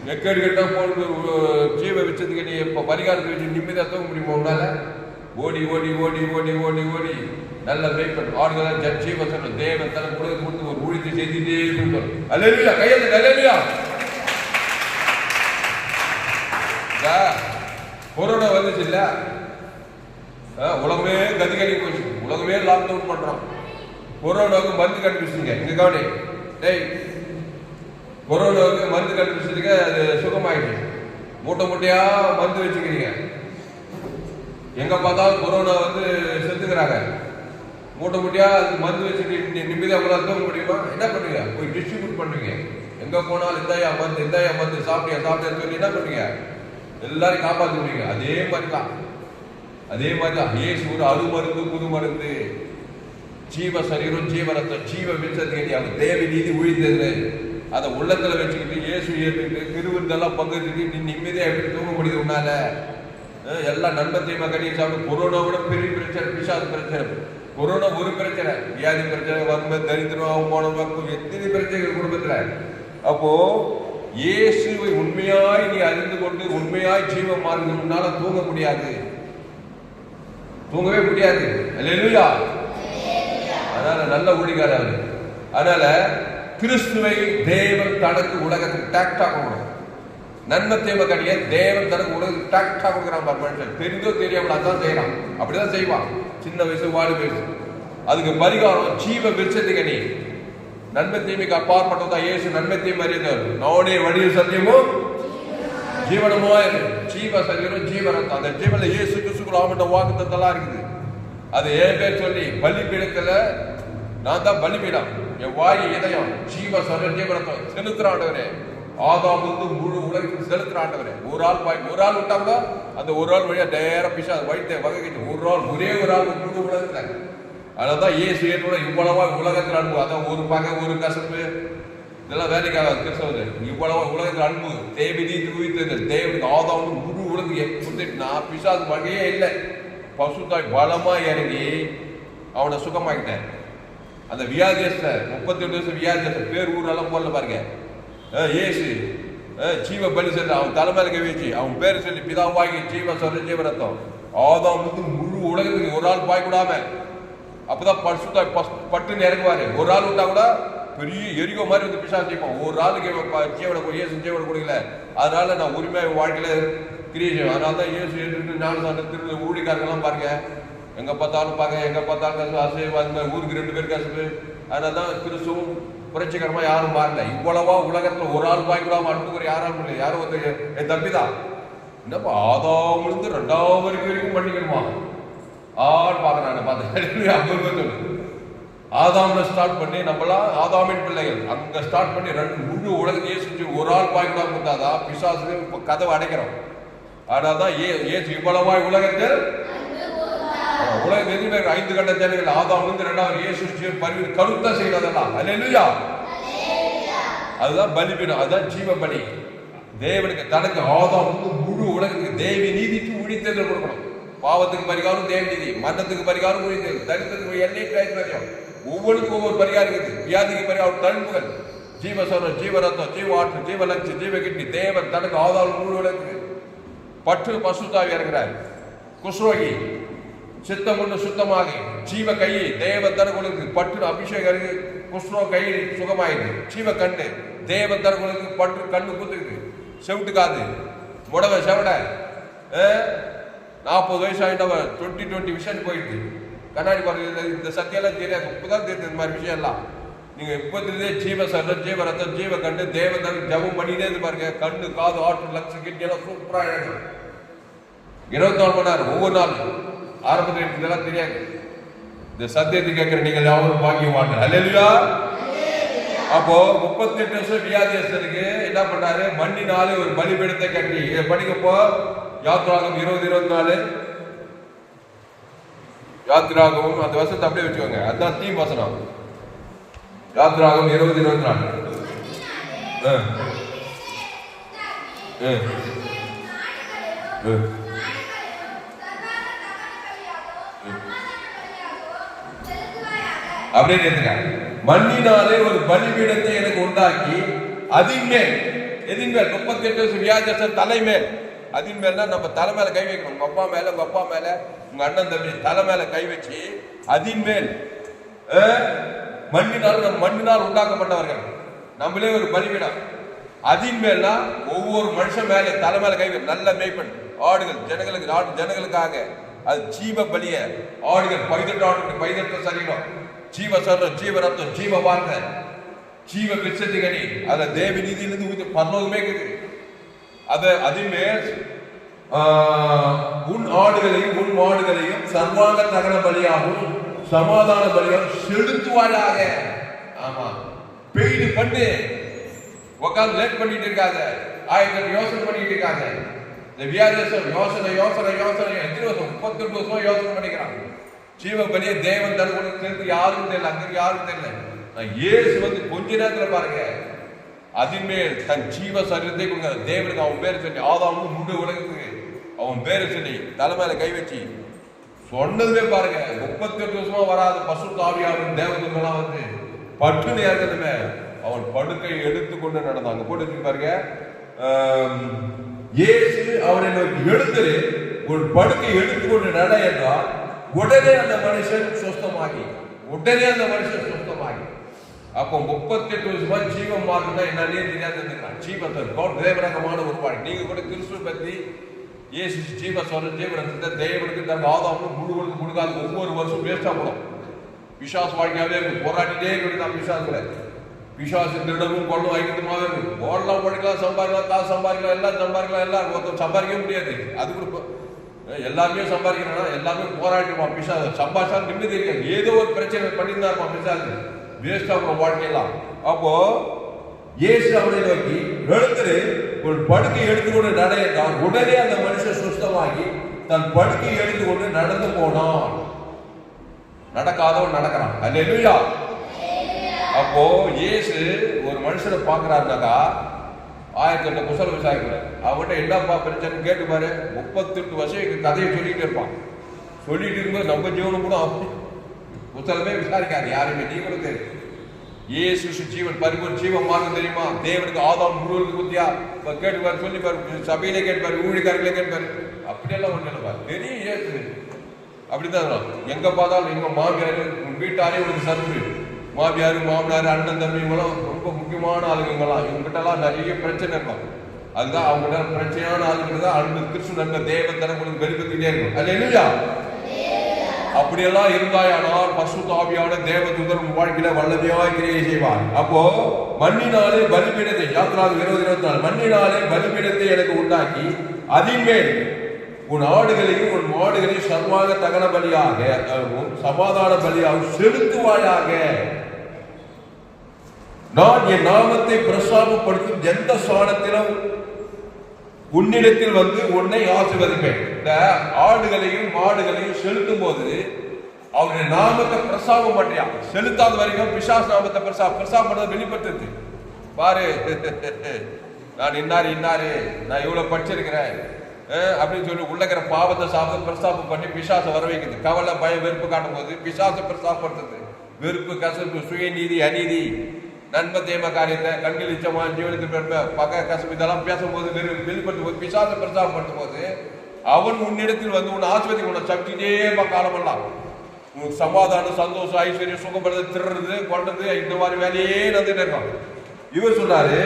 நெக்கடி கட்டா போட்டு ஜீவ வச்சதுக்கு நீ இப்போ பரிகாரத்தை வச்சு நிம்மதியாக தூங்க முடியுமா உன்னால? ஓடி ஓடி ஓடி ஓடி ஓடி ஓடி நல்ல மேய்ப்பன் ஆடுகளை ஜீவ சொல்ல தேவன் தலை கொடுத்து ஒரு ஊழியத்தை செய்துட்டே இருக்கணும். அல்லேலூயா, கையெழுத்து அல்லேலூயா. கொரோனா வந்துச்சு இல்ல, உலகமே கதிகடி போச்சு, உலகமே லாக்டவுன் பண்றோம். கொரோனாவுக்கு மருந்து கண்டுபிடிச்சிங்க. இங்க கவனி, டேய், கொரோனாவுக்கு மருந்து கண்டுபிடிச்சதுக்கு அது சுகமாயிடுச்சு. மூட்டை மூட்டையா மருந்து வச்சுக்கிறீங்க. எங்க பார்த்தாலும் கொரோனா வந்து செத்துக்கிறாங்க. மூட்டை மூட்டையா அது மருந்து வச்சுட்டு நிம்மதியா உங்களால் தூங்க முடியுமா? என்ன பண்ணுவீங்க? போய் டிஸ்ட்ரிபியூட் பண்ணுவீங்க. எங்க போனாலும் இந்தாயா மருந்து சாப்பிட்டியா சொல்லி என்ன பண்ணுவீங்க? எல்லாரும் காப்பாற்றுவீங்க. அதே மாதிரிதான் இயேசு ஒரு அருமருந்து புது மருந்து, ஜீவ சரீரம் ஜீவ ரத்தம் ஜீவ விச்சதுக்கு அவங்க தேவ நீதி உழித்தது அதை உள்ளத்துல வச்சுக்கிட்டு இயேசு ஏற்றுக்கிட்டு திருவிருந்தெல்லாம் பங்குட்டு நீ நிம்மதியா எப்படி தூங்க முடியுது உன்னால? எல்லாம் நண்பத்தையுமா கட்டிட்டு சாப்பிட்டு கொரோனாவோட பெரிய பிரச்சனை, பிசாசு பிரச்சனை. கொரோனா ஒரு பிரச்சனை, வியாதி பிரச்சனை, வறுமை, தரித்திரம், அவமானம், எத்தனை பிரச்சனைகள் குடும்பத்துல. அப்போ இயேசுவை உண்மையாய் நீ அறிந்து கொண்டு உண்மையாய் ஜீவம் மாறுது உன்னால தூங்க முடியாது, தூங்கவே முடியாது. அல்லேலூயா. அதனால நல்ல ஊழியக்காரர். அதனால கிறிஸ்துவை தேவன் தனக்கு உலகத்துக்கு டாக்டா கொடுக்கணும். நன்மை தீமை கடிய தேவன் தனக்கு உலகத்துக்கு டாக்டா கொடுக்குறான். மனுஷன் தெரிந்தோ தெரியாமல் அதான் செய்யறான், அப்படிதான் செய்வான். சின்ன வயசு வாழு வயசு அதுக்கு பரிகாரம் ஜீவ விருட்சத்துக்கு நன்மை தீமைக்கு அப்பாற்பட்டதான் இயேசு நன்மை தீமை அறிந்தவர். நானே வழியும் சத்தியமும் ஜீவனமோ ஜீவ சரீரம் ஜீவ ரத்தம். அந்த ஜீவன இயேசு கிறிஸ்துக்குள்ள ஆமட்ட வாக்குத்தத்தெல்லாம் இருக்குது. அது ஏன் பேர் சொல்லி பலிபீடத்துல நான் தான் பலிபீடம், என் வாய் இதயம் ஜீவ சரீரம் ஜீவ ரத்தம் செலுத்துறாண்டவரே. ஆதாம் வந்து முழு உலகத்துக்கு செலுத்துறாண்டவரே. ஒரு ஆள் விட்டா கூட அந்த ஒரு ஆள் வழியா நேரம் பிசா வயிற்றை வகைக்கு ஒரே ஒரு ஆள் முழு உலகத்துல. அதனால்தான் இயேசு ஏற்றோட இவ்வளவா உலகத்தில் அன்பு. அதான் ஒரு பகை ஒரு கசப்பு இதெல்லாம் வேலைக்காக கிறிஸ்தவர்கள் இவ்வளவா உலகத்தில் அன்பு தேவி நீதி உயிர்த்தது தேவனுக்கு ஆதாம் முழு உலகத்துக்கு நான் பிசாசு வகையே இல்லை. பசுத்தாய் பலமா இறங்கி அவனை சுகமாக்கிட்டேன். அந்த வியாதியஸ்த 38 வருஷம் வியாதியஸ்த பேர் ஊரெல்லாம் போடல பாருங்க. இயேசு ஜீவ பலி சென்று அவன் தலைமையில கை வச்சு அவன் பேர் சொல்லி பிதாவாகி ஜீவ சொல்ற ஜீவரத்தம் ஆதாம் வந்து முழு உலகத்துக்கு ஒரு ஆள் பாய்க்கூடாம அப்பதான் பசுத்தாய் பட்டுன்னு இறங்குவாரு. ஒரு ஆள் விட்டா கூட பெரிய எரிகோ மாதிரி வந்து பிசாசு செய்வான். ஒரு ஆளுக்கு ஜீவனை இயேசு ஜீவனை கொடுக்கல. அதனால நான் உரிமையாக வாழ்க்கையில கிரியேஷன். அதனால தான் இயேசு ஏற்று ஞானசான திரு ஊழிக்காரங்கெல்லாம் பாருங்க, எங்க பார்த்தாலும் பாருங்க, எங்க பார்த்தாலும் கசப்பு அசைவு அந்த மாதிரி ஊருக்கு 2 பேர் கசப்பு. அதனால தான் கிறிஸ்துவும் புரட்சிகரமா யாரும் மாறல. இவ்வளவா உலகத்துல ஒரு ஆள் பாய்க்கூடாம அனுப்புகிற யாரும் இல்லை. யாரும் வந்து என் தம்பிதான் என்னப்பா ஆதாமிலிருந்து 2ஆவது வரைக்கும் பண்ணிக்கணுமா ஆள் பாக்குறாங்க. பார்த்து ஆதாம்ல ஸ்டார்ட் பண்ணி நம்மளாம் ஆதாமின் பிள்ளைகள் அங்க ஸ்டார்ட் பண்ணி முழு உலகத்தையே சுற்றி ஒரு ஆள் பாய்க்கூடாம இருந்தாதான் பிசாசு கதவை அடைக்கிறோம். அதனால்தான் ஏசு இவ்வளவாய் உலகத்தில் எதுவுமே 5 கண்ட ஜனங்கள் ஆதாமிலிருந்து 2ஆவது இயேசு பரிவு கருத்தா செய்யறதெல்லாம். அல்லேலூயா. அதுதான் பலிபீடம், அதுதான் ஜீவ பலி. தேவனுக்கு தனக்கு ஆதாம் வந்து முழு உலகத்துக்கு தேவி நீதிக்கு உழித்தேர்தல் கொடுக்கணும். பாவத்துக்கு பரிகாரம் தேவ நீதி, மரணத்துக்கு பரிகாரம் உழித்தேர்தல், தரித்திரத்துக்கு எல்லை ஒவ்வொன்றுக்கும் ஒவ்வொரு பரிகாரம் இருக்குது. வியாதிக்கு பரிகாரம் தழும்புகள் ஜீவ சொல்ற ஜீவ ரத்தம் ஜீவ ஆற்று ஜீவ லட்சம் ஜீவ கிட்னி தேவன் தனக்கு ஆதாம் முழு உலகத்துக்கு பற்று பசுத்தாவி இறங்குறாரு. குஷ்ரோகி சித்தம் கொண்டு சுத்தமாக ஜீவ கையை தேவ தனக்கு பற்று அபிஷேகம் குஷ்ரோ கையை சுகமாயிடுது. ஜீவ கண்டு தேவ தனக்கு பற்று கண்ணு குத்துக்குது. செவிட்டு காது முடவை செவட 40 வயசு ஆகிட்டவன் 20 விஷயம் போயிடுது. கண்ணாடி பாருங்க, இந்த சத்தியெல்லாம் தெரியாது. இப்பதான் தெரியுது இந்த மாதிரி விஷயம் எல்லாம். நீங்க இப்போதே ஜீவ சரணம் ஜீவ ரத்தம் ஜீவ கண்டு தேவ தனக்கு ஜபம் பண்ணிட்டே இருந்து பாருங்க. கண்ணு காது ஆற்று லட்சம் கிட்டி எல்லாம் சூப்பரா இழக்கும். 24 மணி நேரம் ஒவ்வொரு நாள் ஆரம்பத்தில் இதெல்லாம் தெரியாது. இந்த சத்தியத்தை கேட்கிற நீங்கள் யாரும் பாக்கியவான்கள். அல்லேலூயா. அப்போ 38 வருஷம் வியாதியஸ்தனுக்கு என்ன பண்ணாரு? மண்ணினாலே ஒரு பலிபீடத்தை கட்டி. படிக்கப்போ யாத்ராகம் 20-24 யாத்ராகம் அந்த வசனத்தை அப்படியே வச்சுக்கோங்க. அதுதான் தீம் வசனம். யாத்ராகம் 20-24. அப்படின்னு இருக்காங்க. மண்ணினாலே ஒரு பலிபீடத்தை எனக்கு உண்டாக்கி அதின் மேல், எதின் மேல் 38 வருஷம் வியாதியஸ்தன் தலைமேல், அதின் மேல்னா நம்ம தலை மேல கை வைக்கணும். உங்க அப்பா மேல, உங்க அப்பா மேல, உங்க அண்ணன் தம்பி தலை மேல கை வச்சு அதின் மேல், மண்ணினால் உண்டாக்கப்பட்டவர்கள், நம்மளே ஒரு பலிபீடம். அதின் மேல்னா ஒவ்வொரு மனுஷன் மேல தலை மேல கை வைக்கணும். நல்ல மேய்ப்பன் ஆடுகள் ஜனங்களுக்காக அது ஜீவ பலிய ஆடுகள், பைதட்ட சரீரம், ஜீவ சரம், ஜீவ ரத்தம், ஜீவ வார்த்தை, ஜீவ விசத்திகனி, அத தேவ நீதியிலிருந்து ஊற்றி பரலோகமே இருக்குது. அதின்மேல் உன் ஆடுகளையும் உன் மாடுகளையும் சர்வாங்க தகன பலியாகவும் சமாதான பலியாகவும் செலுத்துவாயாக. ஆமா, பெய்டு பண்ணு, உட்காந்து லேட் பண்ணிட்டு இருக்காங்க, யோசனை பண்ணிட்டு இருக்காங்க. இந்த வியாதியஸ்தன் யோசனை எத்தனை வருஷம்? 38 வருஷம் யோசனை பண்ணிக்கிறாங்க. ஜீவ பலிய தேவன் தருவனுக்கு தெரிந்து யாருக்கும் தெரியல, அங்க யாருக்கும் தெரியல. இயேசு வந்து கொஞ்ச நேரத்துல பாருங்க, அதின்மேல் தன் ஜீவ சரீரத்தை கொடுங்க. தேவனுக்கு அவன் பேரை சொல்லி, ஆதாமுக்கு முழு உலகத்துக்கு அவன் பேரை சொல்லி தலை மேல கை வச்சு சொன்னதுமே பாருங்க, 38 வருஷமா வராது பசுத்த ஆவியானவர் தேவதூதர்களாம் வந்து பட்டுன்னு ஏற்கனவே அவன் படுக்கை எடுத்துக்கொண்டு நடந்தாங்க. போட்டு பாருங்க, இயேசு அவனை நோக்கி எழுந்து ஒரு படுக்கை எடுத்துக்கொண்டு நட என்றால் உடனே அந்த மனுஷன் சுத்தமாகி, அப்போ 38 வருஷமா ஜீவம் மாறுனா என்னன்னே தெரியாது. ஜீவத்தன் தேவரகமான ஒருபாடு. நீங்க கூட கிறிஸ்துவ பத்தி இயேசு ஜீவ சொல்ற ஜீவரத்தை தேவனுக்கு தன் ஆதாமும் முழுவதும் கொடுக்காது. ஒவ்வொரு வருஷம் வேஸ்டா போடும். பிசாசு வாழ்க்கையாவே போராட்டிட்டே இருக்கிறது. பிசாசு திருடமும் கொள்ளும் ஐக்கியமாவே ஓடலாம், படிக்கலாம், சம்பாதிக்கலாம், காசு சம்பாதிக்கலாம், எல்லாம் சம்பாதிக்கலாம். ஒருத்தர் சம்பாதிக்க முடியாது. அது கூட எல்லாருமே சம்பாதிக்கணும், எல்லாமே போராட்டிடுவான். பிசாசு சம்பாதிச்சா நிம்மதி இருக்காது. ஏதோ ஒரு பிரச்சனை பண்ணியிருந்தா இருப்பான் பிசாசு. வேஸ்டா போற வாழ்க்கையெல்லாம். அப்போ இயேசு அவனை நோக்கி எழுந்து ஒரு படுக்கை எடுத்துக்கொண்டு நட என்றால் உடனே அந்த மனுஷன் சுத்தமாகி தன் படுக்கையை எடுத்துக்கொண்டு நடந்து போனான். நடக்காதவன் நடக்கிறான். அல்லேலூயா. அப்போ இயேசு ஒரு மனுஷனை பாக்குறாருனாக்கா 1008 குசல விசாரிக்கிறார். அவன்கிட்ட என்னப்பா பிரச்சனை கேட்டு பாரு. 38 வருஷம் எங்க கதையை சொல்லிட்டு இருப்பான். சொல்லிட்டு இருக்கும்போது நம்ம ஜீவனம் கூட அப்படி குசலமே விசாரிக்காது யாருமே. நீ கூட தெரியும், இயேசு ஜீவன் பரிபூர்ண ஜீவன் மார்க்கம் தெரியுமா? தேவனுக்கு ஆதாம் முழுவதுக்கு புத்தியா கேட்டுப்பாரு, சொல்லி பாரு, சபையிலே கேட்பாரு, ஊழியக்காரர்களே கேட்பாரு. அப்படியெல்லாம் ஒண்ணு இல்லைப்பா, பெரிய இயேசு அப்படித்தான். எங்க பார்த்தாலும் எங்க மாமியார் வீட்டாரே உனக்கு சர்வு, மாமியார் மாமனார் அண்ணன் தம்பி இவங்களாம் ரொம்ப முக்கியமான ஆளுங்கலாம். இவங்ககிட்ட எல்லாம் நிறைய பிரச்சனை இருக்கும். அதுதான் அவங்ககிட்ட பிரச்சனையான ஆளுங்க தான் அன்பு கிறிஸ்து நன்மை தேவன் தர உங்களுக்கு வெளிப்படுத்திட்டே இருக்கும். அது இல்லையா? அப்படியெல்லாம் இருந்தாயானால் பசுத்த ஆவியான தேவதூதர் உங்கள் வாழ்க்கையில வல்லமையாய் கிரியை செய்வார். அப்போ மண்ணினாலே பலிபீடத்தை, யாத்ராகம் 20-24, மண்ணினாலே பலிபீடத்தை எனக்கு உண்டாக்கி அதின் மேல் உன் ஆடுகளையும் உன் மாடுகளையும் சர்வாங்க தகன பலியாக சமாதான பலியாக செலுத்துவாயாக. நான் என் நாமத்தை பிரசாபப்படுத்தும் எந்த ஸ்தானத்திலும் உன்னிடத்தில் வந்து உன்னை ஆசீர்வதிப்பேன். இந்த ஆடுகளையும் மாடுகளையும் செலுத்தும் போது அவருடைய நாமத்தை பிரசாபம் பண்றியா? செலுத்தாத வரைக்கும் பிசாசு நாமத்தை பிரசாபம் பண்ணதை வெளிப்படுத்துது பாரு. நான் இன்னாரு நான் இவ்வளவு படிச்சிருக்கிறேன் அப்படின்னு சொல்லி உள்ளக்கிற பாவத்தை சாப்பிட்டு பிரஸ்தாபம் பண்ணி பிசாசை வர வைக்குது. கவலை பயம் வெறுப்பு காட்டும் போது பிசாசை பிரஸ்தாபப்படுத்துது. வெறுப்பு கசப்பு சுயநீதி அநீதி நன்மை தேம காரியத்தை கண்கள் இச்சமா ஜீவனத்துக்கு பக கசப்பு இதெல்லாம் பேசும்போது வெளிப்படுத்தும் போது பிசாசை பிரஸ்தாபப்படுத்தும் போது அவன் உன்னிடத்தில் வந்து உன் ஆஸ்பத்திரி உன்னை சப்டிட்டே காலமெல்லாம் உனக்கு சமாதானம் சந்தோஷம் ஐஸ்வர்யம் சுகப்படுறது திருடுறது கொள்றது இந்த மாதிரி வேலையே நடந்துட்டு இருக்கான். இவர் சொல்றாரு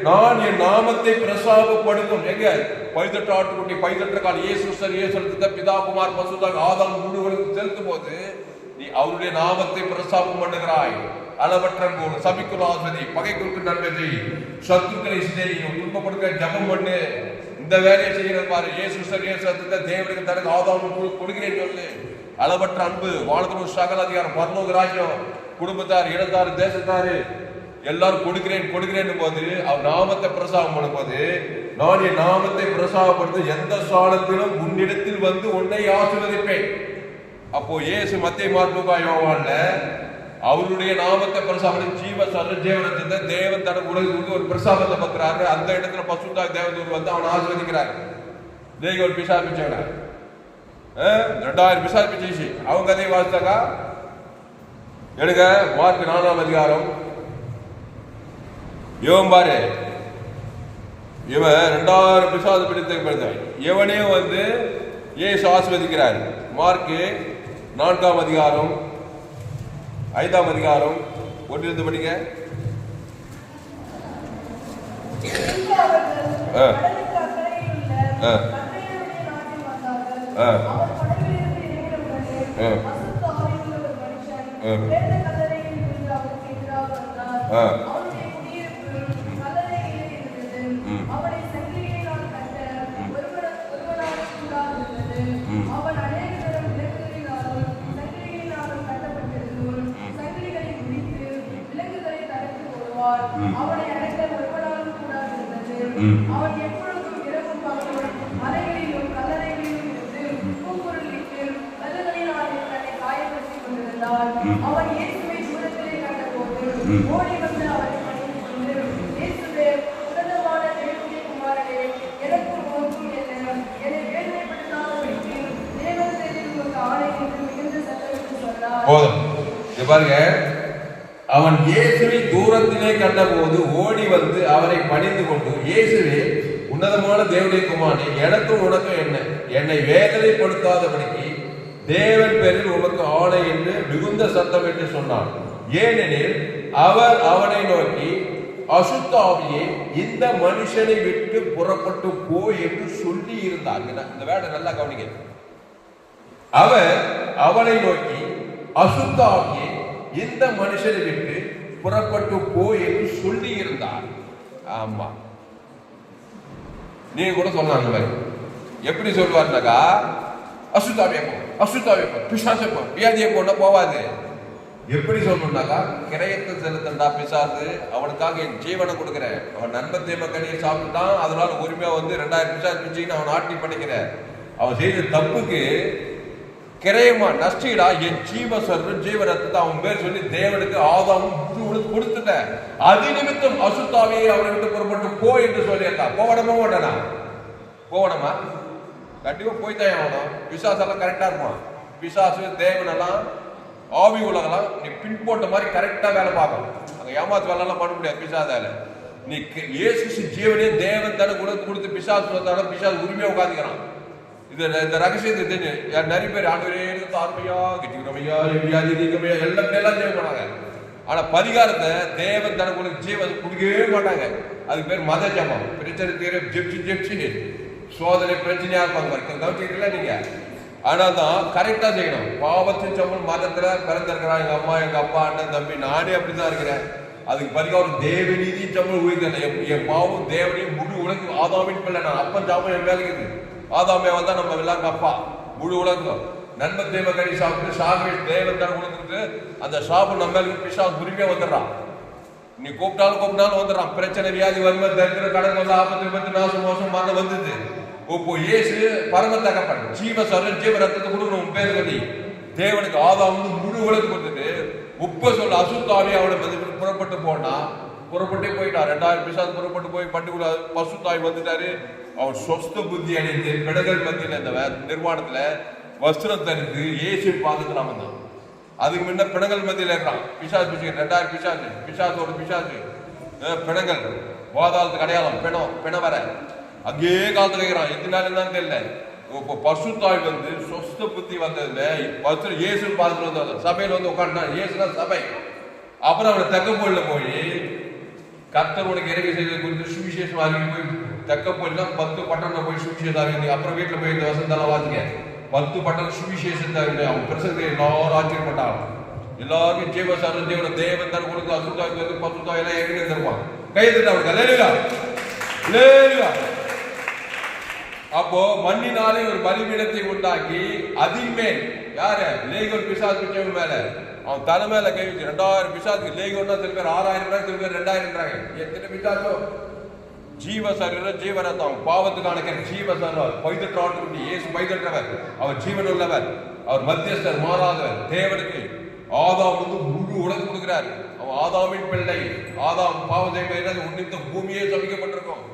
நான் என் நாமத்தை பிரசாபப்படுத்தும். எங்க 18 ஆட்டுக்குட்டி 18 கால் இயேசு பிதா குமார் பசுதான் ஆதாம் முழுவதும் செலுத்தும் போது நீ அவருடைய நாமத்தை பிரசாபம் பண்ணுகிறாய். அளவற்ற சபிக்குள் ஆஸ்வதி, பகைக்குள் நன்மை செய், சத்துக்களை சிதையும், துன்பப்படுத்த ஜபம் பண்ணு. இந்த வேலையை செய்யறது பாரு. இயேசு தேவனுக்கு தனக்கு ஆதாம் கொடுக்கிறேன்னு சொல்லு. அளவற்ற அன்பு, வானத்தோடு சகல அதிகாரம், பரலோக ராஜ்யம் குடும்பத்தார், இனத்தார், தேசத்தாரு எல்லாரும் கொடுக்கிறேன் போது அவர் நாமத்தை பிரசாரம் பண்ணும் போது, நான் என் நாமத்தை பிரசாரப்படுத்த எந்த சாலத்திலும் உன்னிடத்தில் வந்து உன்னை ஆசீர்வதிப்பேன். அப்போ இயேசு மத்தேயு, மார்க்கு, லூக்கா, யோவான்ல அவருடைய நாமத்தை பிரசாரம் ஜீவ சர்வ ஜீவனத்தை தேவன் தனக்கு உலகத்துக்கு ஒரு பிரசாதத்தை பக்கிறாரு. அந்த இடத்துல பசுத்தாய் தேவதூர் வந்து அவனை ஆசீர்வதிக்கிறாரு. நீங்க ஒரு பிசாசு பிச்சைடா 2000 பிசாசு பிச்சைச்சு அவங்க கதையை வாசித்தாக்கா எடுங்க. மார்க் 4ஆம் அதிகாரம் இவன் பாரு, இவன் 2000 பிசாசு பிடித்த இவனே வந்து இயேசு ஆசீர்வதிக்கிறார். மார்க் 4ஆம் அதிகாரம் 5ஆம் அதிகாரம் 1 படிங்க. அவனை அடைக்க ஒருவனாலும் கூடாது இருந்தது. அவன் எப்பொழுதும் இரவும் பகலும் மலைகளிலும் கல்லறைகளிலும் இருந்து பூங்குருளிட்டு கல்லுகளினாலே தன்னை காயப்படுத்திக் கொண்டிருந்தான். அவன் இயேசுவை தூரத்திலே கண்டபோது ஓடி வந்து அவரை பணிந்து கொண்டு, இயேசுவே, உன்னதமான தேவனுடைய குமாரனே, எனக்கும் உனக்கும் என்ன, என்னை வேதனைப்படுத்தாதபடிக்கு தேவன் பேரில் உனக்கு ஆணை என்று மிகுந்த சத்தமிட்டு சொன்னார். பாருங்க, அவன் இயேசுவை தூரத்திலே கண்டபோது ஓடி வந்து அவரை பணிந்து கொண்டு, இயேசுவே, உன்னதமான தேவனுடைய குமாரனே, எனக்கும் உனக்கும் என்ன, என்னை வேதனைப்படுத்தாதபடிக்கு தேவன் பேரில் உனக்கு ஆணை என்று மிகுந்த சத்தம் என்று சொன்னான். ஏனெனில் அவர் அவனை நோக்கி, அசுத்த ஆவியே, இந்த மனுஷனை விட்டு புறப்பட்டு போ என்று சொல்லி இருந்தார். இந்த வேடை நல்லா கவனிக்க. அவர் அவனை நோக்கி, அசுத்த ஆவியே, இந்த மனுஷனை விட்டு புறப்பட்டு போ என்று சொல்லி இருந்தார். ஆமா, நீங்க கூட சொல்லலாம். எப்படி சொல்வார்னாக்கா, அசுத்தாவே போ, அசுத்தாவே போ, பிசாசே போ, வியாதியை போனா போவாது. எப்படி சொல்லணும்னாக்கா, கிரயத்தை செலுத்தண்டா பிசாசு, அவனுக்காக என் ஜீவனை கொடுக்குறேன், அவன் நன்மை தீமை கனியை சாப்பிட்டான், அதனால உரிமையா வந்து 2000 பிசாசு பிச்சுன்னு அவன் ஆட்டி பண்ணிக்கிறேன். அவன் செய்த தப்புக்கு கிரயமா நஷ்டீடா என் ஜீவ சர்வ ஜீவனத்தை அவன் பேர் சொல்லி தேவனுக்கு ஆதாமும் கொடுத்துட்ட. அது நிமித்தம் அசுத்தாவியை அவனை விட்டு புறப்பட்டு போ என்று சொல்லியிருக்கா. போவடமா ஓடனா? போவடமா? கண்டிப்பா போய்தான் ஆகணும். பிசாசெல்லாம் கரெக்டா இருப்பான். பிசாசு தேவனெல்லாம் ஆவி உலகெல்லாம் நீ பின் போட்ட மாதிரி கரெக்டா வேலை பார்க்கணும். அங்க ஏமாத்து வேலை எல்லாம் பண்ண முடியாது பிசாசால. நீ இயேசு ஜீவனே தேவன் தானே கொடுத்து பிசாசு வந்தாலும் பிசாசு உரிமையா உட்காந்துக்கிறான். இந்த ரகசியத்தை தெரிஞ்சு நிறைய பேர் ஆண்டவரே தார்மையா கிட்டிக்கிறமையா வியாதி நீக்கமையா எல்லாம் செய்ய மாட்டாங்க. ஆனா பரிகாரத்தை தேவன் தனக்கு ஜீவன் கொடுக்கவே மாட்டாங்க. அதுக்கு பேர் மத ஜபம். பிரச்சனை தீர ஜெப்சி சோதனை பிரச்சனையா இருப்பாங்க. கவனிச்சிக்கல நீங்க. ஆனா தான் கரெக்டா செய்யணும். பாவத்தின் சம்பளம் மதத்துல பிறந்திருக்கிறான் எங்க அம்மா, எங்க அப்பா, அண்ணன், தம்பி, நானே அப்படிதான் இருக்கிறேன். அதுக்கு பரிகாரம் தேவநீதி சம்பளம் உயிர்த்தல. என் பாவம் தேவனையும் முழு உலகம் ஆதாமின் பிள்ளை. நான் அப்பன் சாபம் என் வேலைக்கு ஆதாமே வந்தா நம்ம எல்லாருக்கும் அப்பா. முழு உலகம் நன்மை தேவ கறி சாப்பிட்டு சாமி தேவன் தான் கொடுத்துட்டு அந்த சாபம் நம்ம பிசாசு உரிமையா வந்துடுறான். நீ கூப்பிட்டாலும் வந்துடுறான். பிரச்சனை, வியாதி, வறுமை, தரித்திர, கடன் வந்து ஆபத்து, விபத்து, நாசம், மோசம் மரணம் வந்தது. இப்போ இயேசு பரம தகப்பன் ஜீவ சர்வ ஜீவ ரத்தத்தை கொடுக்கணும் உன் பேர் சொல்லி தேவனுக்கு ஆதாம் வந்து முழு உலகத்துக்கு கொடுத்துட்டு சொல்ல அசுத்தாவி அவனை புறப்பட்டு போனா புறப்பட்டே போயிட்டான். 2000 பிசாசு புறப்பட்டு போய் பட்டுக்குள்ள பசுத்தாய் வந்துட்டாரு. அவன் சொஸ்த புத்தி அடைந்து பிணங்கள் மத்தியில் இந்த நிர்வாணத்துல வஸ்திரம் தரித்து இயேசு பாதத்துல வந்தான். அதுக்கு முன்ன பிணங்கள் மத்தியில் இருக்கிறான். பிசாசு பிசு 2000 பிசாசோட பிசாசு பிணங்கள் பாதாளத்துக்கு அடையாளம் பிண வர அங்கேயே காலத்துல இருக்கிறான். எத்தனை நாள் என்னன்னு தெரியல. இப்போ பசுத்தாய் வந்து சொஸ்த புத்தி வந்ததுல இயேசு பாதத்துல வந்து சபையில வந்து உட்காந்துனா இயேசுனா சபை. அப்புறம் அவனை தக்கப்போயில போய் கர்த்தர் உனக்கு இறங்கி செய்தது குறித்து சுவிசேஷம் அறிவிக்க போய் தக்கப்போயில 10 பட்டணம் போய் சுவிசேஷம் அறிவிங்க. அப்புறம் வீட்டுல போய் இந்த வசந்தால வாசிங்க 10 பட்டணம் சுவிசேஷத்தை அவன் பிரசங்க எல்லாரும் ஆச்சரியப்பட்டாங்க. எல்லாருக்கும் ஜீவ சர்வ ஜீவன தேவன் தான் கொடுத்து அசுத்தாய் வந்து பசுத்தாய் எல்லாம் எங்கே தருவான். கை தட்டு அவனுக்கு அப்போ மண்ணினாலே ஒரு பலிபீடத்தை உண்டாக்கி அதின் மேல் யாரு லேகோன் பிசாசு பிச்சவன் மேல அவன் தலை மேல கை வச்சு 2000 பிசாசுக்கு லேகோன்னா சில பேர் 6000 சில பேர் 2000 எத்தனை பிசாசோ ஜீவ சரீரம் ஜீவரத்தம் பாவத்துக்கான ஜீவ சரீரம் பைதற்றாட்டு இயேசு பைதற்றவர் அவர் ஜீவன் உள்ளவர் அவர் மத்தியஸ்தர் மாறாதவர் தேவனுக்கு ஆதாம் முழு உலகம் கொடுக்கிறார் அவன் ஆதாமின் பிள்ளை ஆதாம் பாவம் செய்வது உன்னித்த பூமியே சபிக்கப்பட்டிருக்கும்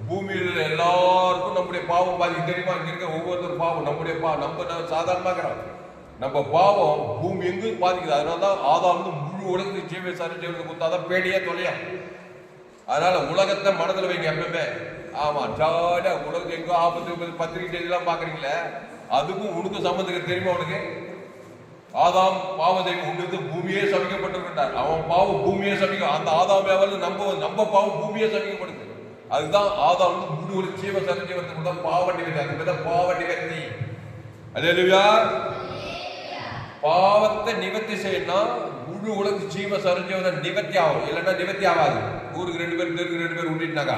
பூமியில் எல்லாருக்கும் நம்முடைய பாவம் பாதி தெரியுமா இங்க இருக்க ஒவ்வொருத்தரும் பாவம் நம்முடைய நம்ம சாதாரணமாக நம்ம பாவம் பூமி எங்கும் பாதிக்குது அதனாலதான் ஆதாம் முழு உலகத்துக்கு ஜீவ சரீரத்தை கொடுத்தாதான் பேடியே தொலையா அதனால உலகத்தை மனதில் வைங்க எப்பவுமே ஆமா ஜாலியா உலகத்துக்கு எங்கோ ஆபத்து பத்திரிகை எல்லாம் பாக்குறீங்களே அதுக்கும் உனக்கும் சம்பந்தம் தெரியுமா உனக்கு ஆதாம் பாவத்தை உண்டு பூமியே சபிக்கப்பட்டிருக்கிறார் அவன் பாவம் பூமியே சபிக்கும் அந்த ஆதாம் நம்ம பாவம் பூமியே சபிக்கப்படுது அதுதான் ஆதாம் முழு ஜீவ சரீரத்தை பாவ நிவர்த்தி அதுதான் பாவ நிவர்த்தி அல்லேலூயா பாவத்தை நிவர்த்தி செய்யணும் முழு உலக ஜீவ சரீரத்தை நிவர்த்தி ஆகும் இல்லைன்னா நிவர்த்தி ஆகாது ஊருக்கு 2 பேர் தெருக்கு 2 பேர் விட்டுட்டாங்க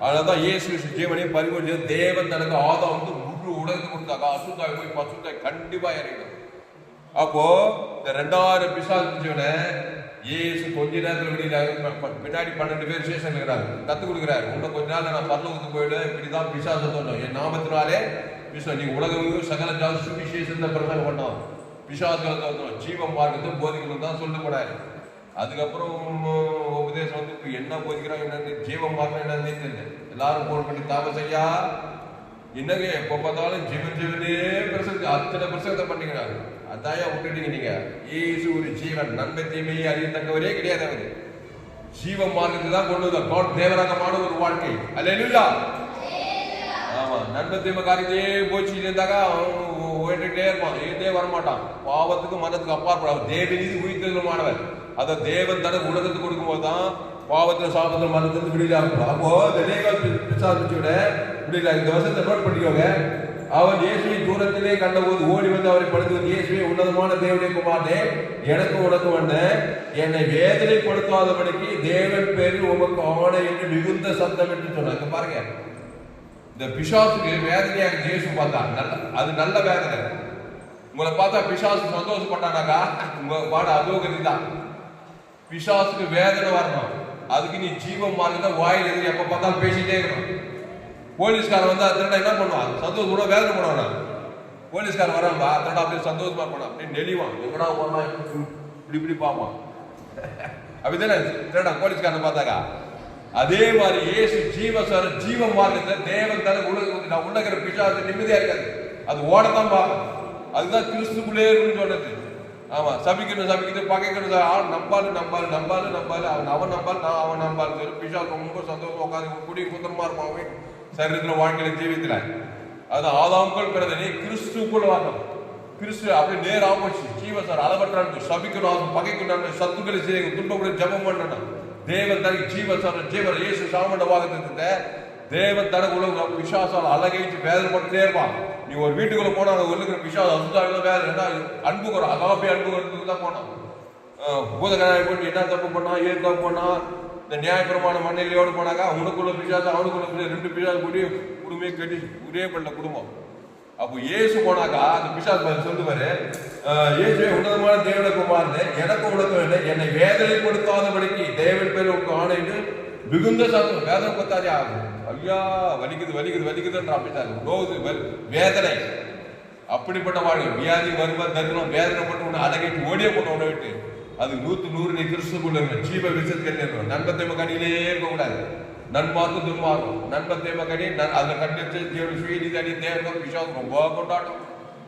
அதனாலதான் இயேசு ஜீவனையும் பரிபூர்த்தி தேவன் தனக்கு ஆதாம் முழு உலகத்துக்கு கொடுத்தாங்க அசுத்தாய் போய் பசுத்தாய் கண்டிப்பா இறங்கிடும் அப்போ இந்த 2000 பிசாசு பிடிச்சவனை இயேசு கொஞ்ச நேரத்தில் பின்னாடி 12 பேர் சேஷன் இருக்கிறாங்க கத்து கொடுக்குறாரு இன்னும் கொஞ்ச நாள் நான் பரலோகத்துக்கு போயிடு இப்படிதான் பிசாசை தோணும் என் நாமத்தினாலே நீங்க உலகம் சகல ஜாதி சுவிசேஷத்தை பிரசங்கம் பண்ணோம் பிசாசுகளை தோணும் ஜீவ மார்க்கத்தை போதிக்கணும் தான் சொல்லக்கூடாது அதுக்கப்புறம் உபதேசம் இப்ப என்ன போதிக்கிறோம் என்னன்னு ஜீவ மார்க்கம் என்னன்னு தெரியல எல்லாரும் போன் பண்ணி தாமசையா என்னங்க எப்ப பார்த்தாலும் ஜீவனே பிரசங்க அத்தனை பிரசங்கத்தை பண்ணிக்கிறாங்க அதாயா விட்டுட்டீங்க நீங்க இயேசு ஒரு ஜீவன் நன்மை தீமையை அறியத்தக்கவரே கிடையாது அவரு ஜீவ மார்க்கத்தை தான் கொண்டு வந்தார் தேவராகமான ஒரு வாழ்க்கை அல்லேலூயா ஆமா நன்மை தீமை காரியத்தையே போச்சு இருந்தாக்கா ஓடிட்டே இருப்பான் எழுந்தே வரமாட்டான் பாவத்துக்கு மனத்துக்கு அப்பாற்படாது தேவநீதி உயிர்த்தெழுமானவர் அதை தேவன் தனக்கு உலகத்துக்கு கொடுக்கும் போதுதான் பாவத்துல சாபத்துல மனத்திலிருந்து விடுதலை அப்போ விடுதலை இந்த வருஷத்தை நோட் பண்ணிக்கோங்க அவர் இயேசுவை தூரத்திலே கண்டபோது ஓடி வந்து அவரை படுத்துவது இயேசுவை உன்னதமான தேவனுடைய குமாரனே எனக்கு உனக்கு வந்த என்னை வேதனைப்படுத்தாதபடிக்கு தேவன் பேரில் உமக்கு ஆணை என்று மிகுந்த சத்தம் என்று சொன்னாங்க பாருங்க இந்த பிசாசுக்கு வேதனையாக இயேசு பார்த்தா அது நல்ல வேதனை உங்களை பார்த்தா பிசாசு சந்தோஷப்பட்டானாக்கா உங்க பாட அதோகதி தான் பிசாசுக்கு வேதனை வரணும் அதுக்கு நீ ஜீவ மார்க்கத்தை வாயில் எதிரி எப்ப பார்த்தாலும் பேசிட்டே இருக்கணும் போலீஸ்காரன் வந்து திருட என்ன பண்ணுவான் சந்தோஷமா வேதனை பண்ணுவான் போலீஸ்காரன் வரான்பா திருட அப்படியே சந்தோஷமா இருப்பான் அப்படின்னு நெளிவான் எங்கடா போனா இப்படி பார்ப்பான் அப்படிதானே திருட போலீஸ்காரன் பார்த்தாக்கா அதே மாதிரி இயேசு ஜீவ மார்க்கத்தை தேவன் தர உலகிற பிசாசு நிம்மதியா இருக்காது அது ஓடத்தான் பார்க்கும் அதுதான் கிறிஸ்துக்குள்ளே இருக்குன்னு சொல்றது ஆமா சபிக்கணும் பகைக்கணும் நம்பாலு அவன் நம்பால் நான் அவன் நம்பால் பிசாசு ரொம்ப சந்தோஷம் உட்காந்து குடி குந்தரமா இருப்பான் சரீரத்துல வாழ்க்கையில ஜீவித்துல அது ஆதாம்கள் பிறந்தனே கிறிஸ்துக்குள் வரணும் கிறிஸ்து அப்படி நேர் ஆப்போசிட் ஜீவசார் அளவற்றான் சபிக்கணும் பகைக்கணும் சத்துக்களை செய்ய துன்பப்பட ஜபம் பண்ணணும் தேவன் தனக்கு ஜீவசார இயேசு சாமண்ட வாகத்தை தேவன் தனக்கு உலக விசுவாசால் அழகைச்சு வேதனைப்பட்டுட்டே இருப்பான் நீ ஒரு வீட்டுக்குள்ள போனா அங்க இருக்கிற விசுவாசம் அசுத்தாவில வேற என்ன அன்பு குறம் அகாப்பி அன்பு குறதுக்கு தான் போனான் பூதகராய் போட்டு என்ன தப்பு பண்ணா ஏன் தப்பு பண்ணா இந்த நியாயபுரமான மண்ணிலையோடு போனாக்கா உனக்குள்ள பிசாசம் அவனுக்குள்ள 2 பிசாசம் கூடி குடும்பமே கட்டி ஒரே பண்ண குடும்பம் அப்போ இயேசு போனாக்கா அந்த பிசாசு சொல்லுவாரு இயேசுவே உன்னதமான தேவனுடைய குமாரனே எனக்கு உனக்கு வேண்டாம் என்னை வேதனைப்படுத்தாதபடிக்கு தேவன் பேர் உனக்கு ஆணைன்னு மிகுந்த சத்தம் வேதனை பத்தாதே ஆகும் ஐயா வலிக்குதுன்ற அப்படின்னா வேதனை அப்படிப்பட்ட வாழ்க்கை வியாதி வருவ தருணம் வேதனைப்பட்டு உன்னை அடங்கிட்டு ஓடியே போட்ட உன்னை விட்டு அது 100 நீ கிறிஸ்துக்குள்ள இருக்கணும் ஜீவ விஷயத்துக்கு இருக்கணும் நண்பத்தேம கணியிலே இருக்கக்கூடாது நண்பார்க்கு துன்மார்க்கும் நண்பத்தேம கணி அதுல கண்டிச்சு ஜீவன சுயநீதி அணி தேவன் பிசாசு ரொம்ப கொண்டாடும்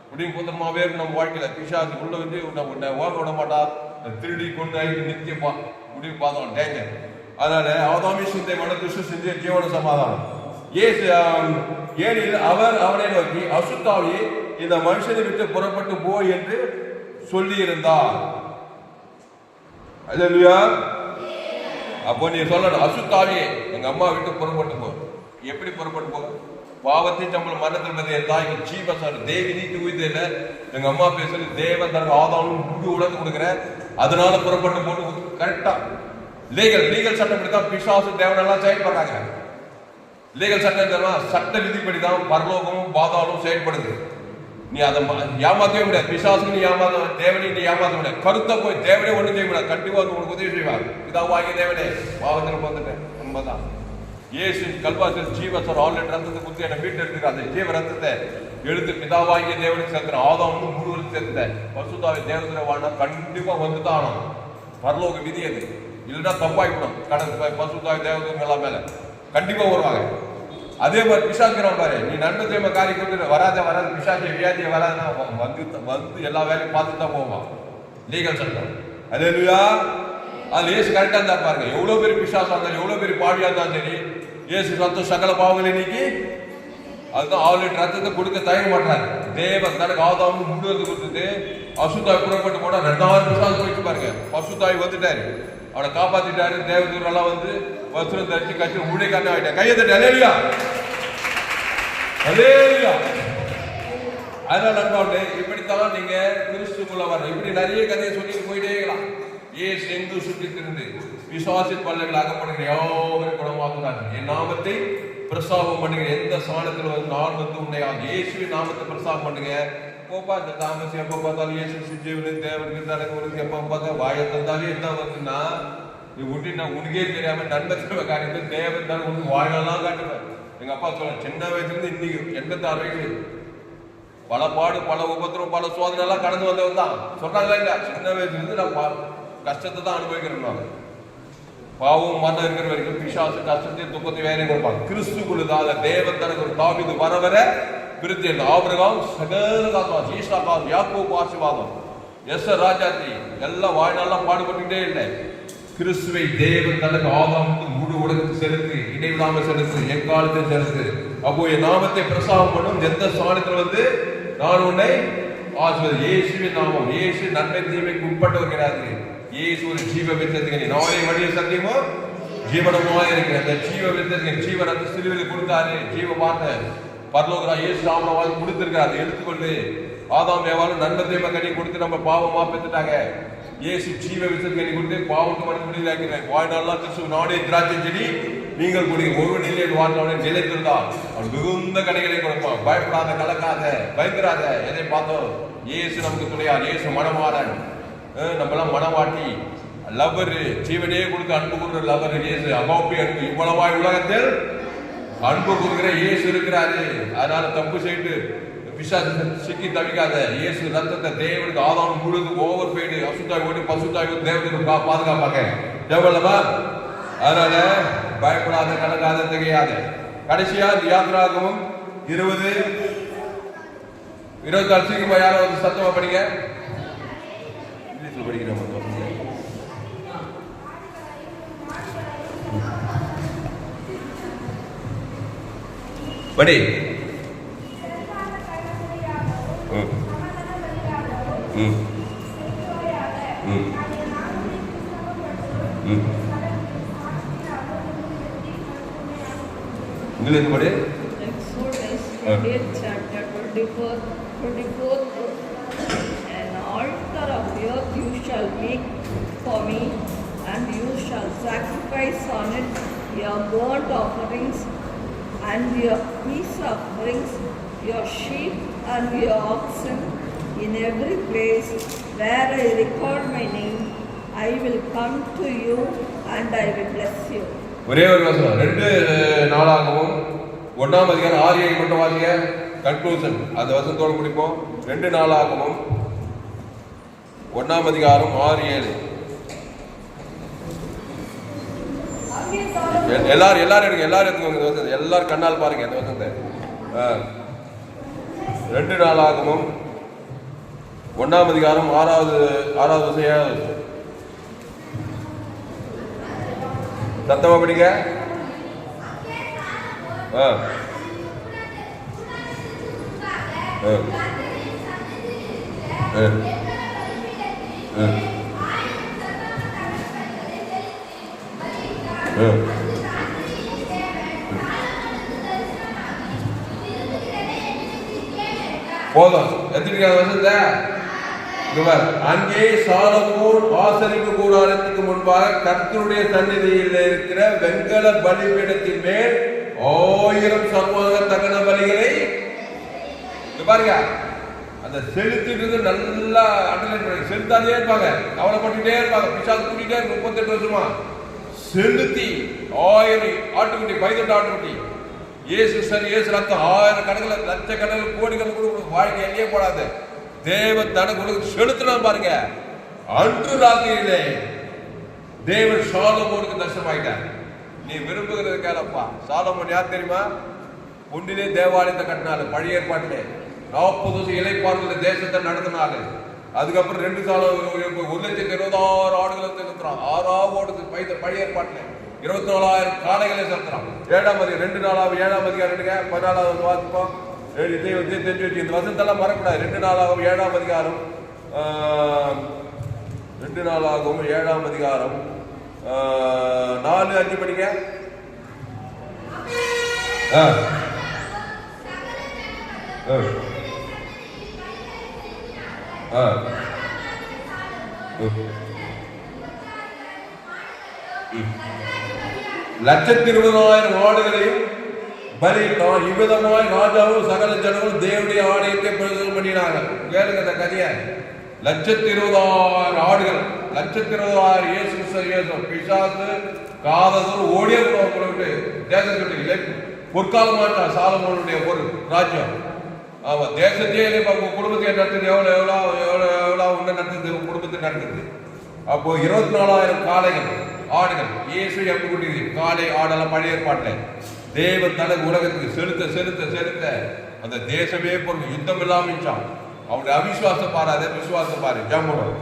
முடியும் புத்தமாவே இருக்கு நம்ம வாழ்க்கையில பிசாசு உள்ள வந்து உன்னை ஓக விட மாட்டா திருடி கொண்டு ஆகிட்டு நித்தியப்பா முடிவு பார்த்தோம் டேஞ்சர் அதனால ஆதாமி சிந்தை மனதிருஷ்டி செஞ்சு ஜீவன சமாதானம் ஏனில் அவர் அவனை நோக்கி அசுத்தாவி இந்த மனுஷனை விட்டு புறப்பட்டு போ என்று சொல்லி இருந்தார் அப்போ நீ சொல்லணும் அசுத்தாவியே எங்க அம்மா விட்டு புறப்பட்டு போ எப்படி புறப்பட்டு போ பாவத்தை நம்ம மரணத்தில் என் தாய்க்கு ஜீவசார் தேவி நீதி உயிர்த்து இல்லை எங்க அம்மா பேசுறது தேவன் தனக்கு ஆதாரம் முழு உலகம் கொடுக்குற அதனால புறப்பட்டு போட்டு கரெக்டா லீகல் சட்டம் இப்படித்தான் பிசாசு தேவனெல்லாம் செயல்படுறாங்க லீகல் சட்டம் தெரியுமா? சட்ட விதிப்படிதான் பரலோகமும் பாதாளமும் செயல்படுது. நீ அதை ஏமாத்தவே முடியாது. பிசாசுக்கு நீ ஏமாத்த, தேவனை நீ ஏமாத்த முடியாது. கருத்தை போய் தேவனே ஒன்றும் செய்ய முடியாது. கண்டிப்பா உங்களுக்கு உதவி செய்வார். இதாவாகிய தேவனே பாவத்தில் வந்துட்டேன் உண்மைதான். இயேசு கல்வாசில் ஜீவசர் ஆல்ரெடி ரத்தத்தை குத்தி என்னை வீட்டு எடுத்துக்க அந்த ஜீவ ரத்தத்தை எடுத்து பிதாவாகிய தேவனுக்கு சேர்க்கிற ஆதாம் முழுவதும் சேர்த்த பசுதாவை தேவத்துல வாழ்னா கண்டிப்பா வந்துதான் பரலோக விதி. அது இல்லைன்னா தப்பாயிடும். கடந்த பசுதாய் தேவதூர்கள்லாம் மேல கண்டிப்பா வருவாங்க. அதே மாதிரி பிசாசுக்கிறான் பாரு, நீ நன்மை தேவை காரியம் கொண்டு வராத பிசாசிய வியாதியை வராதுன்னா வந்து எல்லா வேலையும் பார்த்து தான் போவான். லீகல் சட்டம் அல்லேலூயா. அது இயேசு கரெக்டா இருந்தா பாருங்க. எவ்வளவு பெரிய பிசாசா இருந்தாலும் எவ்வளவு பெரிய பாடியா இருந்தாலும் சரி, இயேசு ரத்தம் சகல பாவங்களை நீக்கி அதுதான் 6 லிட்டர் ரத்தத்தை கொடுக்க தயங்க மாட்டாரு. தேவன் தனக்கு ஆதாமும் முழுவதும் கொடுத்துட்டு அசுத்தாய் புறப்பட்டு போனா 2000 பிசாசு போயிட்டு பாருங்க. பசுத்தாய் வந்துட்டாரு, அவனை காப்பாத்திட்டாரு. தேவதூரெல்லாம் வந்து வஸ்திரம் தரிச்சு கட்சி ஊழியக்காரன் ஆகிட்டார். கையை தட்டி அல்லேலூயா அல்லேலூயா. அதனால நண்பர்களே, இப்படித்தான் நீங்க கிறிஸ்துக்குள்ள வரணும். இப்படி நிறைய கதையை சொல்லிட்டு போயிட்டே இருக்கலாம். இயேசு எங்கு சுற்றி திருந்து விசுவாசின் பல்லகள் அகப்படுகிற யாவரையும் குணமாக்குறாங்க. என் நாமத்தை பிரசாபம் பண்ணுங்க. எந்த ஸ்தானத்தில் வந்து நான் வந்து உன்னை இயேசுவின் நாமத்தை பிரசாபம் பண்ணுங்க. போப்பா இந்த தாமஸ் எப்ப பார்த்தாலும் இயேசு சிஜீவனு தேவனுக்கு தனக்கு உனக்கு எப்ப பார்த்தா வாயை தந்தாலும் என்ன வந்துன்னா நீ விட்டு நான் உனக்கே தெரியாம நண்பர்கள் காரியத்தை தேவன் தான் உனக்கு வாயெல்லாம் காட்டுவேன். எங்க அப்பா சொல்ல சின்ன வயசுல இருந்து இன்னைக்கு 86 வயசு பல பாடு பல உபத்திரம் பல சோதனை எல்லாம் கடந்து வந்தவன் தான் சொல்றாங்களா இல்ல. சின்ன வயசுல இருந்து நான் கஷ்டத்தை தான் அனுபவிக்கிறேன். பாவம் மரணம் இருக்கிற வரைக்கும் பிசாசு கஷ்டத்தை துக்கத்தை வேற கொடுப்பாங்க. கிறிஸ்துக்குள்ளதால தேவன் தனக்கு ஒரு தாவீது வர வர பிரித்து ஆபிரகாம் சகல காசுவாசம் ஈசாக்காசம் யாக்கோபு ஆசீர்வாதம் எஸ்ஸர் ராஜாத்தி எல்லாம் வாழ்நாளெல்லாம் பாடுபட்டுட்டே இல்லை. கிறிஸ்துவை தேவன் தனக்கு ஆதாமுக்கு முழு உலகத்துக்கு செலுத்து, இடைவிடாம செலுத்து, எக்காலத்தை செலுத்து. அப்போ என் நாமத்தை பிரசாரம் பண்ணும். எந்த ஸ்தானத்தில் வந்து நான் உன்னை ஆசீர்வதி. இயேசுவின் நாமம். இயேசு நன்மை தீமைக்கு உட்பட்டவர் கிடையாது. இயேசு ஒரு ஜீவ வித்தத்துக்கு நானே வழிய சத்தியமோ ஜீவனமாக இருக்கிற அந்த ஜீவ வித்தத்துக்கு ஜீவன் அந்த சிலுவையில் கொடுத்தாரு. ஜீவ வார்த்தை பரலோகரா இயேசு ராமனவாதி கொடுத்திருக்காரு. எடுத்துக்கொண்டு ஆதாம் ஏவாலும் நன்மை தீமை கனி கொடுத்து நம்ம பாவமா பெற்றுட்டாங்க. இயேசு ஜீவ வித்தத்துக்கு கனி கொடுத்து பாவத்தை மனு முடிவாக்கிறேன். வாழ்நாள்லாம் கிறிஸ்துவ நாடே திராட்சை செடி நீங்கள் குடிங்க. ஒரு நிலையில் வாழ்நாளே நிலைத்திருந்தால் அவன் மிகுந்த கடைகளை கொடுப்பான். பயப்படாத, கலக்காத, பயந்துராத. எதை பார்த்தோம்? இயேசு நமக்கு துணையார். இயேசு மனமாறன், நம்மளாம் மனவாட்டி, லவர், ஜீவனே கொடுத்து அன்பு கொடுக்குற லவர் இயேசு. அகாப்பி அன்பு. இவ்வளவாய் உலகத்தில் அன்பு கொடுக்குற இயேசு இருக்கிறாரு. அதனால தப்பு செய்து பிசாசு சிக்கி தவிக்காத. இயேசு ரத்தத்தை தேவனுக்கு ஆதாரம் முழுவதும் ஓவர் போயிடு அசுத்தாய் ஓடி பசுத்தாய் தேவனுக்கு பாதுகாப்பாங்க தேவல்லவா. அதனால பயப்படாத, கலக்காத, திகையாத. கடைசியா யாத்திராகமும் 20-24 சீக்கிரமா யாராவது சத்தமா படிங்க. படிக்கிறோம் படி. இங்கிலீஷ் படி. Chapter 24. An altar of earth you shall make for me, and you shall sacrifice on it your burnt offerings and your peace offerings, your sheep and your oxen. In every place where I record my name, I will come to you and I will bless you. ஒரே ஒரு வசனம் 2 நாளாகவும் 1ஆம் அதிகாரம் 6-7 மட்டும் வாசிங்க. கன்க்ளூஷன் அந்த வசனத்தோடு முடிப்போம். 2 நாளாகவும் 1ஆம் அதிகாரம் 6-7. எல்லாரும் எடுங்க. எல்லாரும் எடுத்துக்கோங்க. எல்லாரும் கண்ணால் பாருங்க இந்த வசனத்தை. 2 நாளாகவும் 1ஆம் அதிகாரம் 6வது வசனம். சத்தமா படிங்க. போதும். எத்தனை வருஷத்தை அங்கே சாலமோன் ஆசரிப்பு கூடாரத்துக்கு முன்பாக கர்த்தருடைய சந்நிதியில் இருக்கிற வெண்கல பலிபீடத்தின் மேல் 1000 சர்வாங்க தகன பலிகளை பாருங்க. அந்த செலுத்திட்டு நல்லா அண்டர்லைன் பண்ணி செலுத்தாதே இருப்பாங்க, கவலைப்பட்டுட்டே இருப்பாங்க. பிசாசு கூட்டிட்டே இருக்கு 38 வருஷமா. செலுத்தி 1000 ஆட்டுக்குட்டி, 18 ஆட்டுக்குட்டி, இயேசு சரி இயேசு ரத்தம் 1000 கணக்கில் லட்சக்கணக்கில் கோடிக்கணக்கில் கொடுக்கும். வாழ்க்கை எங்கேயே போடாது. தேவன் தனக்கு செலுத்தினா பாருங்க. அன்று ராத்திரியிலே தேவன் சாலமோனுக்கு தரிசனமாயிட்டார். நீ விரும்புகிறது கேளப்பா. சாலமோன் யார் தெரியுமா? ஒன்றிலே தேவாலயத்தை கட்டினாரு. பழைய ஏற்பாட்டிலே 40 வருஷம் இலைப்பாறுதல தேசத்தை நடத்தினாரு. அதுக்கப்புறம் 1,20,000 ஆடுகளை செலுத்துறான். 6 ஓடுது பழைய ஏற்பாட்டில் 24,000 காளைகளை செலுத்துறான். 7ஆம் அதிகாரம் 14வது வாசிப்போம். தெரிஞ்சு வச்சு இந்த வசனத்தெல்லாம் மறக்கூடாது. 2 நாளாகவும் 7ஆம் அதிகாரம் 2 நாளாகவும் 7ஆம் அதிகாரம் 4-5 படிங்க. லட்சத்தி 20,000 ஆடுகளையும் பலியிட்டான். இவ்விதமாய் ராஜாவும் சகல ஜனங்களும் தேவனுடைய ஆலயத்தை பிரதிஷ்டை பண்ணினாங்க. கேளுங்க இந்த கதையை. 1,20,000 ஆடுகள், 1,20,000 இயேசு பிசாசு காதல் ஓடியே விட்டு தேசத்துடைய பொற்காலமாட்டா சாலமோனுடைய ஒரு ராஜ்யம். ஆமா, தேசத்தையே குடும்பத்தை நடத்துது. எவ்வளவு உன்ன நடத்துது, குடும்பத்தை நடத்துது. அப்போ 24,000 காளைகள் ஆடுகள். இயேசு எப்படி கூட்டியது? காளை ஆடெல்லாம் பழைய ஏற்பாட்டில் தேவன் தனக்கு உலகத்துக்கு செலுத்த செலுத்த செலுத்த அந்த தேசமே பொருள் யுத்தம் இல்லாமச்சான். அவருடைய அவிசுவாசம் பாராத விசுவாசம் பாரு. ஜாமுடன்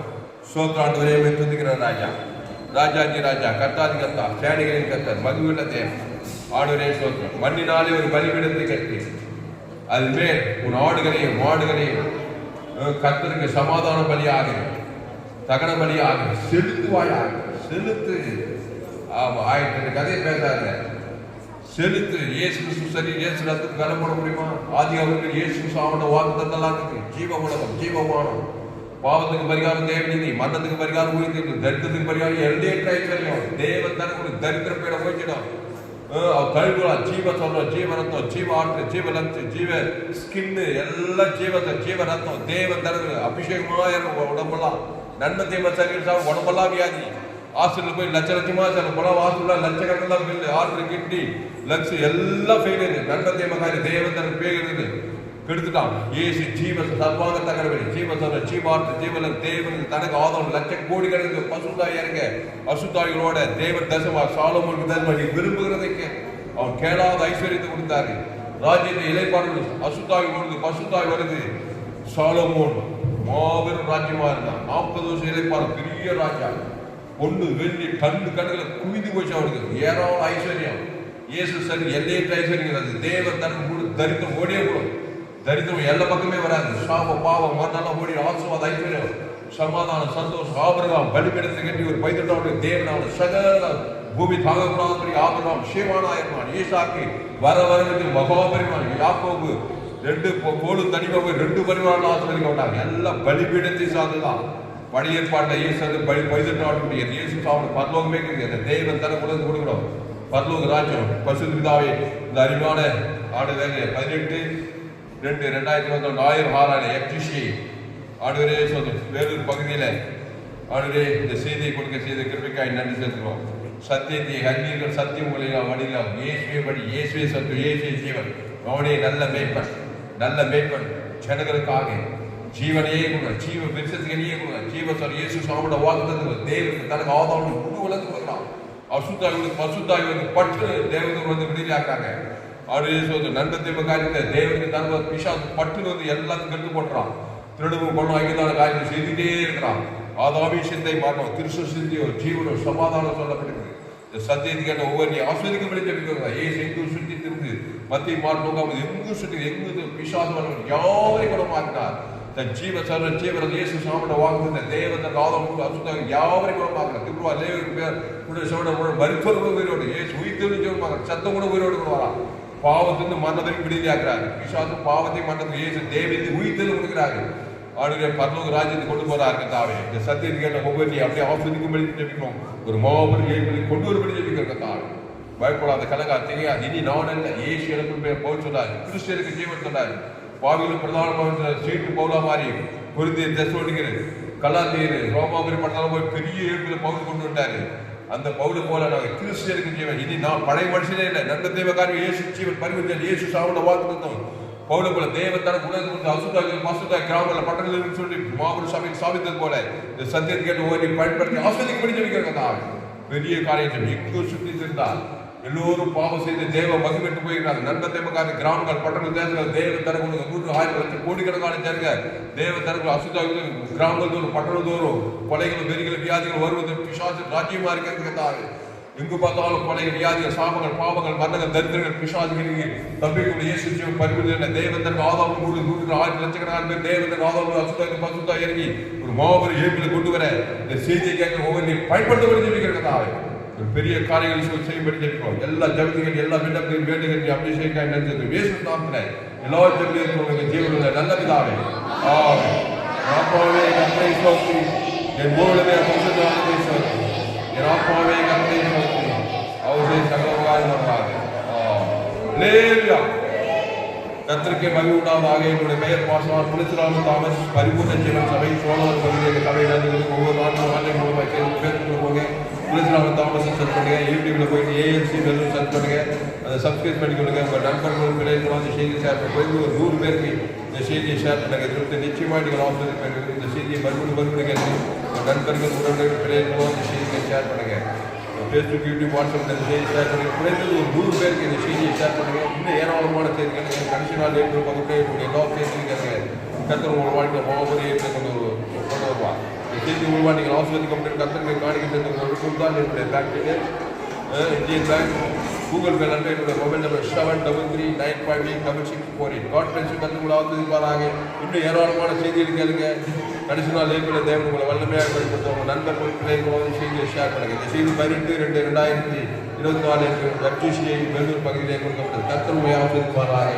சோத்ராண்டுவரே துதிக்கிற ராஜா, ராஜாஜி ராஜா, கர்த்தாதி கர்த்தா, சேனைகளின் கர்த்தர், மதுவிட தேவன் ஆடுவரே சோத்திரம். மண்ணினாலே ஒரு பலிபீடத்தை கட்டி அது மேல் உன் ஆடுகளையும் மாடுகளையும் கர்த்தருக்கு சமாதான பலியாக தகன பலியாக செலுத்துவாயாக. செலுத்து. ஆமா, ஆயிரத்தி கதையை பேசாத. செலுத்து. இயேசு கிறிஸ்து சரி இயேசு ரத்தத்துக்கு கரம் போட முடியுமா? ஆதியாகமத்தில் இயேசு கிறிஸ்து வாக்கு தந்தெல்லாம் இருக்கு. ஜீவ உலகம், ஜீவமானம், பாவத்துக்கு பரிகாரம் தேவநீதி, மரணத்துக்கு பரிகாரம் உயிர்த்து, தரித்திரத்துக்கு பரிகாரம் எல்லையற்ற ஐஸ்வர்யம். தேவன் தனக்கு ஒரு தரித்திர பேரை போயிடும். கழுகுலாம் ஜீவ சொல்றோம், ஜீவ ரத்தம், ஜீவ ஆற்று, ஜீவ லங்கு, ஜீவ ஸ்கின்னு எல்லாம் ஜீவத்தை, ஜீவ ரத்தம். தேவன் தனக்கு அபிஷேகமா இருக்கும். உடம்பெல்லாம் நன்மை தீமை சரீரா உடம்பெல்லாம் வியாதி. ஹாஸ்பிட்டல் போய் லட்சமா சில பல ஹாஸ்பிட்டல் லட்சக்கணக்கெல்லாம் பில்லு, ஆர்டர் கிட்னி லக்ஸ் எல்லாம் ஃபெயிலியர். நன்மை தீமை காரியம் தேவன் தனக்கு பேகிறது கெடுத்துட்டான். ஏசு ஜீவ சர்வாங்க தகரவெளி, ஜீவ சொல்ற, ஜீவார்த்த, ஜீவன் தேவனுக்கு தனக்கு ஆதரவு லட்சம் கோடி கணக்கு பசுத்தாயிரங்க அசுத்தாய்களோட தேவன் தசமா சாலமோனுக்கு தசமா நீ விரும்புகிறதைக்கு அவன் கேளாத ஐஸ்வர்யத்தை கொடுத்தாரு. ராஜ்யத்தை இலைப்பாடு அசுத்தாய் வருது, பசுத்தாய் வருது. சாலமோன் மாபெரும் ராஜ்யமா இருந்தான். 40 வருஷம் இலைப்பாடு, பெரிய ராஜா. பொண்ணு வெள்ளி கண்ணு கண்ணுல குவிந்து போச்சு அவனுக்கு. ஏராளம் ஐஸ்வர்யம். இயேசு சரி எல்லையற்ற ஐஸ்வர்யம். அது தேவன் தனக்கு தரித்திரம் ஓடியே போடும். தரித்திரம் எல்லா பக்கமே வராது. சாப பாவம் மண்ணெல்லாம் ஓடி ஆசுவாத ஐஸ்வர்யம், சமாதானம், சந்தோஷம். ஆபிரகாம் பலிபீடத்தை கட்டி ஒரு 18 தேவனான சகல பூமி தாங்கக்கூடாதபடி ஆபிரகாம் ஷேமானாயிருந்தான். ஈசாக்கு வர வரவிட்டு மகாபரிமான். யாக்கோபு 2 கோலும் தனிமா போய் 2 பரிமாணம் ஆசிரியர் எல்லாம் பலிபீடத்தை சார்ந்துதான். பழைய ஏற்பாட்டை இயேசு 18 இயேசு சாப்பிட பரலோகமே கிடையாது. தேவன் தர உலகம் கொடுக்கணும். பரலோக ராஜ்யம் பசுதாவே இந்த அறிவான ஆடு 18/2/2021 1000 எக்டிஷி ஆடுவரே சொல்லும் வேலூர் பகுதியில் ஆடுவரே இந்த செய்தியை கொடுக்க செய்த கிருபைக்காய் நன்றி செலுத்துவோம். சத்தியத்தை அறிவீர்கள், சத்தியம் உங்களை வழியிலாம். இயேசுவே வழி, இயேசுவே சத்து, இயேசுவே ஜீவன். அவனே நல்ல மேய்ப்பன், நல்ல மேய்ப்பன். ஜனங்களுக்காக ஜீவனையே கொடுங்க, ஜீவ விருஷத்துக்கே கொடுங்க. ஜீவ சொல் இயேசு சாப்பிட வாக்குறது தேவனுக்கு தனக்கு ஆதாரம் முழு உலகம் கொடுக்கலாம். அசுத்தாய்களுக்கு பசுத்தாய்களுக்கு பற்று தேவனுக்கு வந்து விடுதலையாக்காங்க. அவரு சொல்ற நன்மை காரியத்தை தேவனுக்கு தன்மை பிசாசு பற்று வந்து எல்லாத்தையும் கெட்டு போட்டுறான். திருடுவும் கொண்டு ஆகியதான காரியத்தை செய்துட்டே இருக்கிறான். ஆதாமி சிந்தை மாற்றம், கிறிஸ்து சிந்தியோ ஜீவனோ சமாதானம் சொல்லப்படுகிறது. இந்த சத்தியத்துக்கு ஒவ்வொரு ஆஸ்வதிக்கும்படி தெரிவிக்கிறாங்க. ஏசு எங்கும் சுற்றி திருந்து மத்திய மாற்றம் எங்கும் சுற்றி எங்கு பிசாசு யாவரையும் கூட மாற்றினார். தன் ஜீவ சர்வ ஜீவன் இயேசு சாப்பிட வாங்குகிற தேவன் ஆதம் அசுத்தாங்க யாவரையும் கூட பார்க்கல. திருவா லேவருக்கு பேர் கூட சோட மருத்துவர் கூட உயிரோடு ஏசு உயிர்த்து பார்க்க சத்தம் கூட உயிரோடு கூட வரான். பாவத்திலிருந்து மரணத்திற்கு விடுதலையாக்குறாரு. பிசாசு பாவத்தை மரணத்துக்கு ஏசு தேவத்தை உயிர்த்து கொடுக்கிறாரு. அவருடைய பரலோக ராஜ்யத்தை கொண்டு போறாரு. தாவே இந்த சத்தியத்துக்கு ஒவ்வொரு அப்படியே ஆஸ்வதிக்கும்படி ஜெபிக்கிறோம். ஒரு மாபெரும் ஏற்படி கொண்டு வரும்படி ஜெபிக்கிற தாவே பயப்படாத கலங்கா தெரியாது, இனி நான் அல்ல, இயேசு எனக்கு பவுல் சொன்னார், கிறிஸ்டியனுக்கு ஜீவன் சொன்னார். பாவிகளும் பிரதானமாக சீட்டு பவுலா மாறி பொருந்திய தெசலோனிக்கர், கலாத்தியர், ரோமாபுரி பட்டணம் போய் பெரிய எழுப்புல பவுல் கொண்டு வந்தாரு. அந்த பவுல் போல நாங்கள் கிறிஸ்டியனுக்கு ஜீவன், இனி நான் பழைய மனுஷனே இல்லை, நன்மை தேவ காரியம் இயேசு ஜீவன் பரிவர்த்தனை, இயேசு சாவுண்ட வாக்குத்தத்தம் பவுல போல தேவத்தன குணத்தை அசுத்தாக்கள் மசுத்தாய் கிராமங்களில் பட்டணங்கள் சொல்லி மாபெரும் சபையில் சாபித்தது போல இந்த சத்தியத்தை கேட்டு ஓடி பயன்படுத்தி ஆஸ்வதிக்கப்படி ஜெபிக்கிறதா பெரிய காரியம். எங்கோ சுற்றி இருந்தால் எல்லோரும் பாவம் செய்து தேவ மகிழ்ந்து போயிருக்காங்க. நன்மை தேவக்கார கிராமங்கள் பட்டணங்கள் தேசங்கள் தேவ தரங்களுக்கு 100,000 கோடிக்கணக்கான ஜனங்க தேவ தரங்கள் அசுத்தாக்கள் கிராமங்கள் தோறும் பட்டணம் தோறும் கொலைகளும் வெறிகளும் வியாதிகள் வருவது பிசாசு ராஜ்யமா இருக்கிறதுக்காக எங்கு பார்த்தாலும் கொலைகள் வியாதிகள் சாபங்கள் பாவங்கள் மரணங்கள் தரித்திரங்கள் பிசாசுகளுக்கு தப்பிக்கூடிய இயேசு ஜீவன் பரிபூர்ண தேவதற்கு ஆதாரம் 100 லட்சக்கணக்கான பேர் தேவதற்கு ஆதாரம் அசுத்தாக்கு பசுத்தா இறங்கி ஒரு மாபெரும் ஏற்பில கொண்டு வர இந்த செய்தியை கேட்க ஒவ்வொரு பயன்படுத்தப்படி ஜெபிக்கிறதா ஒரு பெரிய காரியங்கள் செய்யும்படி ஜெபிக்கிறோம். எல்லா ஜபத்துகள் எல்லா விண்ணப்பத்தையும் வேண்டுகள் அபிஷேகம் நினைச்சது இயேசு நாமத்திலே எல்லா ஜபத்தையும் ஜீவனுள்ள நல்ல பிதாவே ஆமென். ஆத்மாவே கர்த்தரை ஸ்தோத்திரி, என் முழுவதுமே பரிசுத்தவான்களை ஸ்தோத்திரி, என் ஆத்மாவே கர்த்தரை ஸ்தோத்திரி, அவரே சகலகாரியம் வருவார். ஹல்லேலூயா. கர்த்தருக்கு மகிமை உண்டாவதாக. என்னுடைய பெயர் பாஸ்டர் புனிதராமன் தாமஸ், பரிபூர்ண ஜீவன் சபை சோழர் பகுதியில் சபையில் ஒவ்வொரு நாட்களும் ஆன்லைன் மூலமாக சேர்ந்து போங்க. புனிதராமன் தாமஸ் சர்ச் பண்ணுங்க, யூடியூப்ல போயிட்டு ஏஎல்சி வெல்லும் சர்ச் பண்ணுங்க, அதை சப்ஸ்கிரைப் பண்ணி கொடுங்க. உங்கள் நண்பர்கள் பிள்ளைகளுக்கு அந்த செய்தியை ஷேர் பண்ணி ஒரு 100 பேருக்கு இந்த செய்தியை ஷேர் பண்ணுங்க. இது நிச்சயமாக நீங்கள் ஆஃபர் பண்ணுங்க. இந்த செய்தியை மறுபடியும் கேட்டு உங்கள் நண்பர்கள் உறவினர்கள் பிள்ளைகளுக்கு அந்த செய்தியை ஷேர் பண்ணுங்க. ஃபேஸ்புக் யூடியூப் வாட்ஸ்அப் இந்த செய்தி ஷேர் பண்ணி குறைந்தது ஒரு 100 பேருக்கு இந்த செய்தியை ஷேர் பண்ணுங்க. இன்னும் ஏராளமான செய்திகள் கடைசி நாள் ஏற்று பகுதியை எல்லா செய்தியும் கேட்குங்க. கர்த்தர் உங்கள் வாழ்க்கை மாபெரிய கொண்டு வருவார். இந்த செய்தி மூலமாக நீங்கள் ஆசிரியர் கர்த்தருக்கு காணிக்கிறது உங்களுக்கு தான் என்னுடைய bank detail Indian bank Google Pay number என்னுடைய மொபைல் நம்பர் 73358664. காட் பிளஸ் கர்த்தர் ஆசிரியப்பாராக. இன்னும் ஏராளமான செய்திகள் கேளுங்க. கடைசி நாள் ஏற்கனவே தேவன் உங்களை வல்லமையாக பயன்படுத்த உங்கள் நண்பர்கள் பிள்ளைகளோட செய்தியை ஷேர் பண்ணுங்க. இந்த செய்தி 18/2/2024 FGCI வெள்ளூர் பகுதியிலே கொடுக்கப்பட்டது. கர்த்தர் உங்களை ஆசிரியப்பாராக.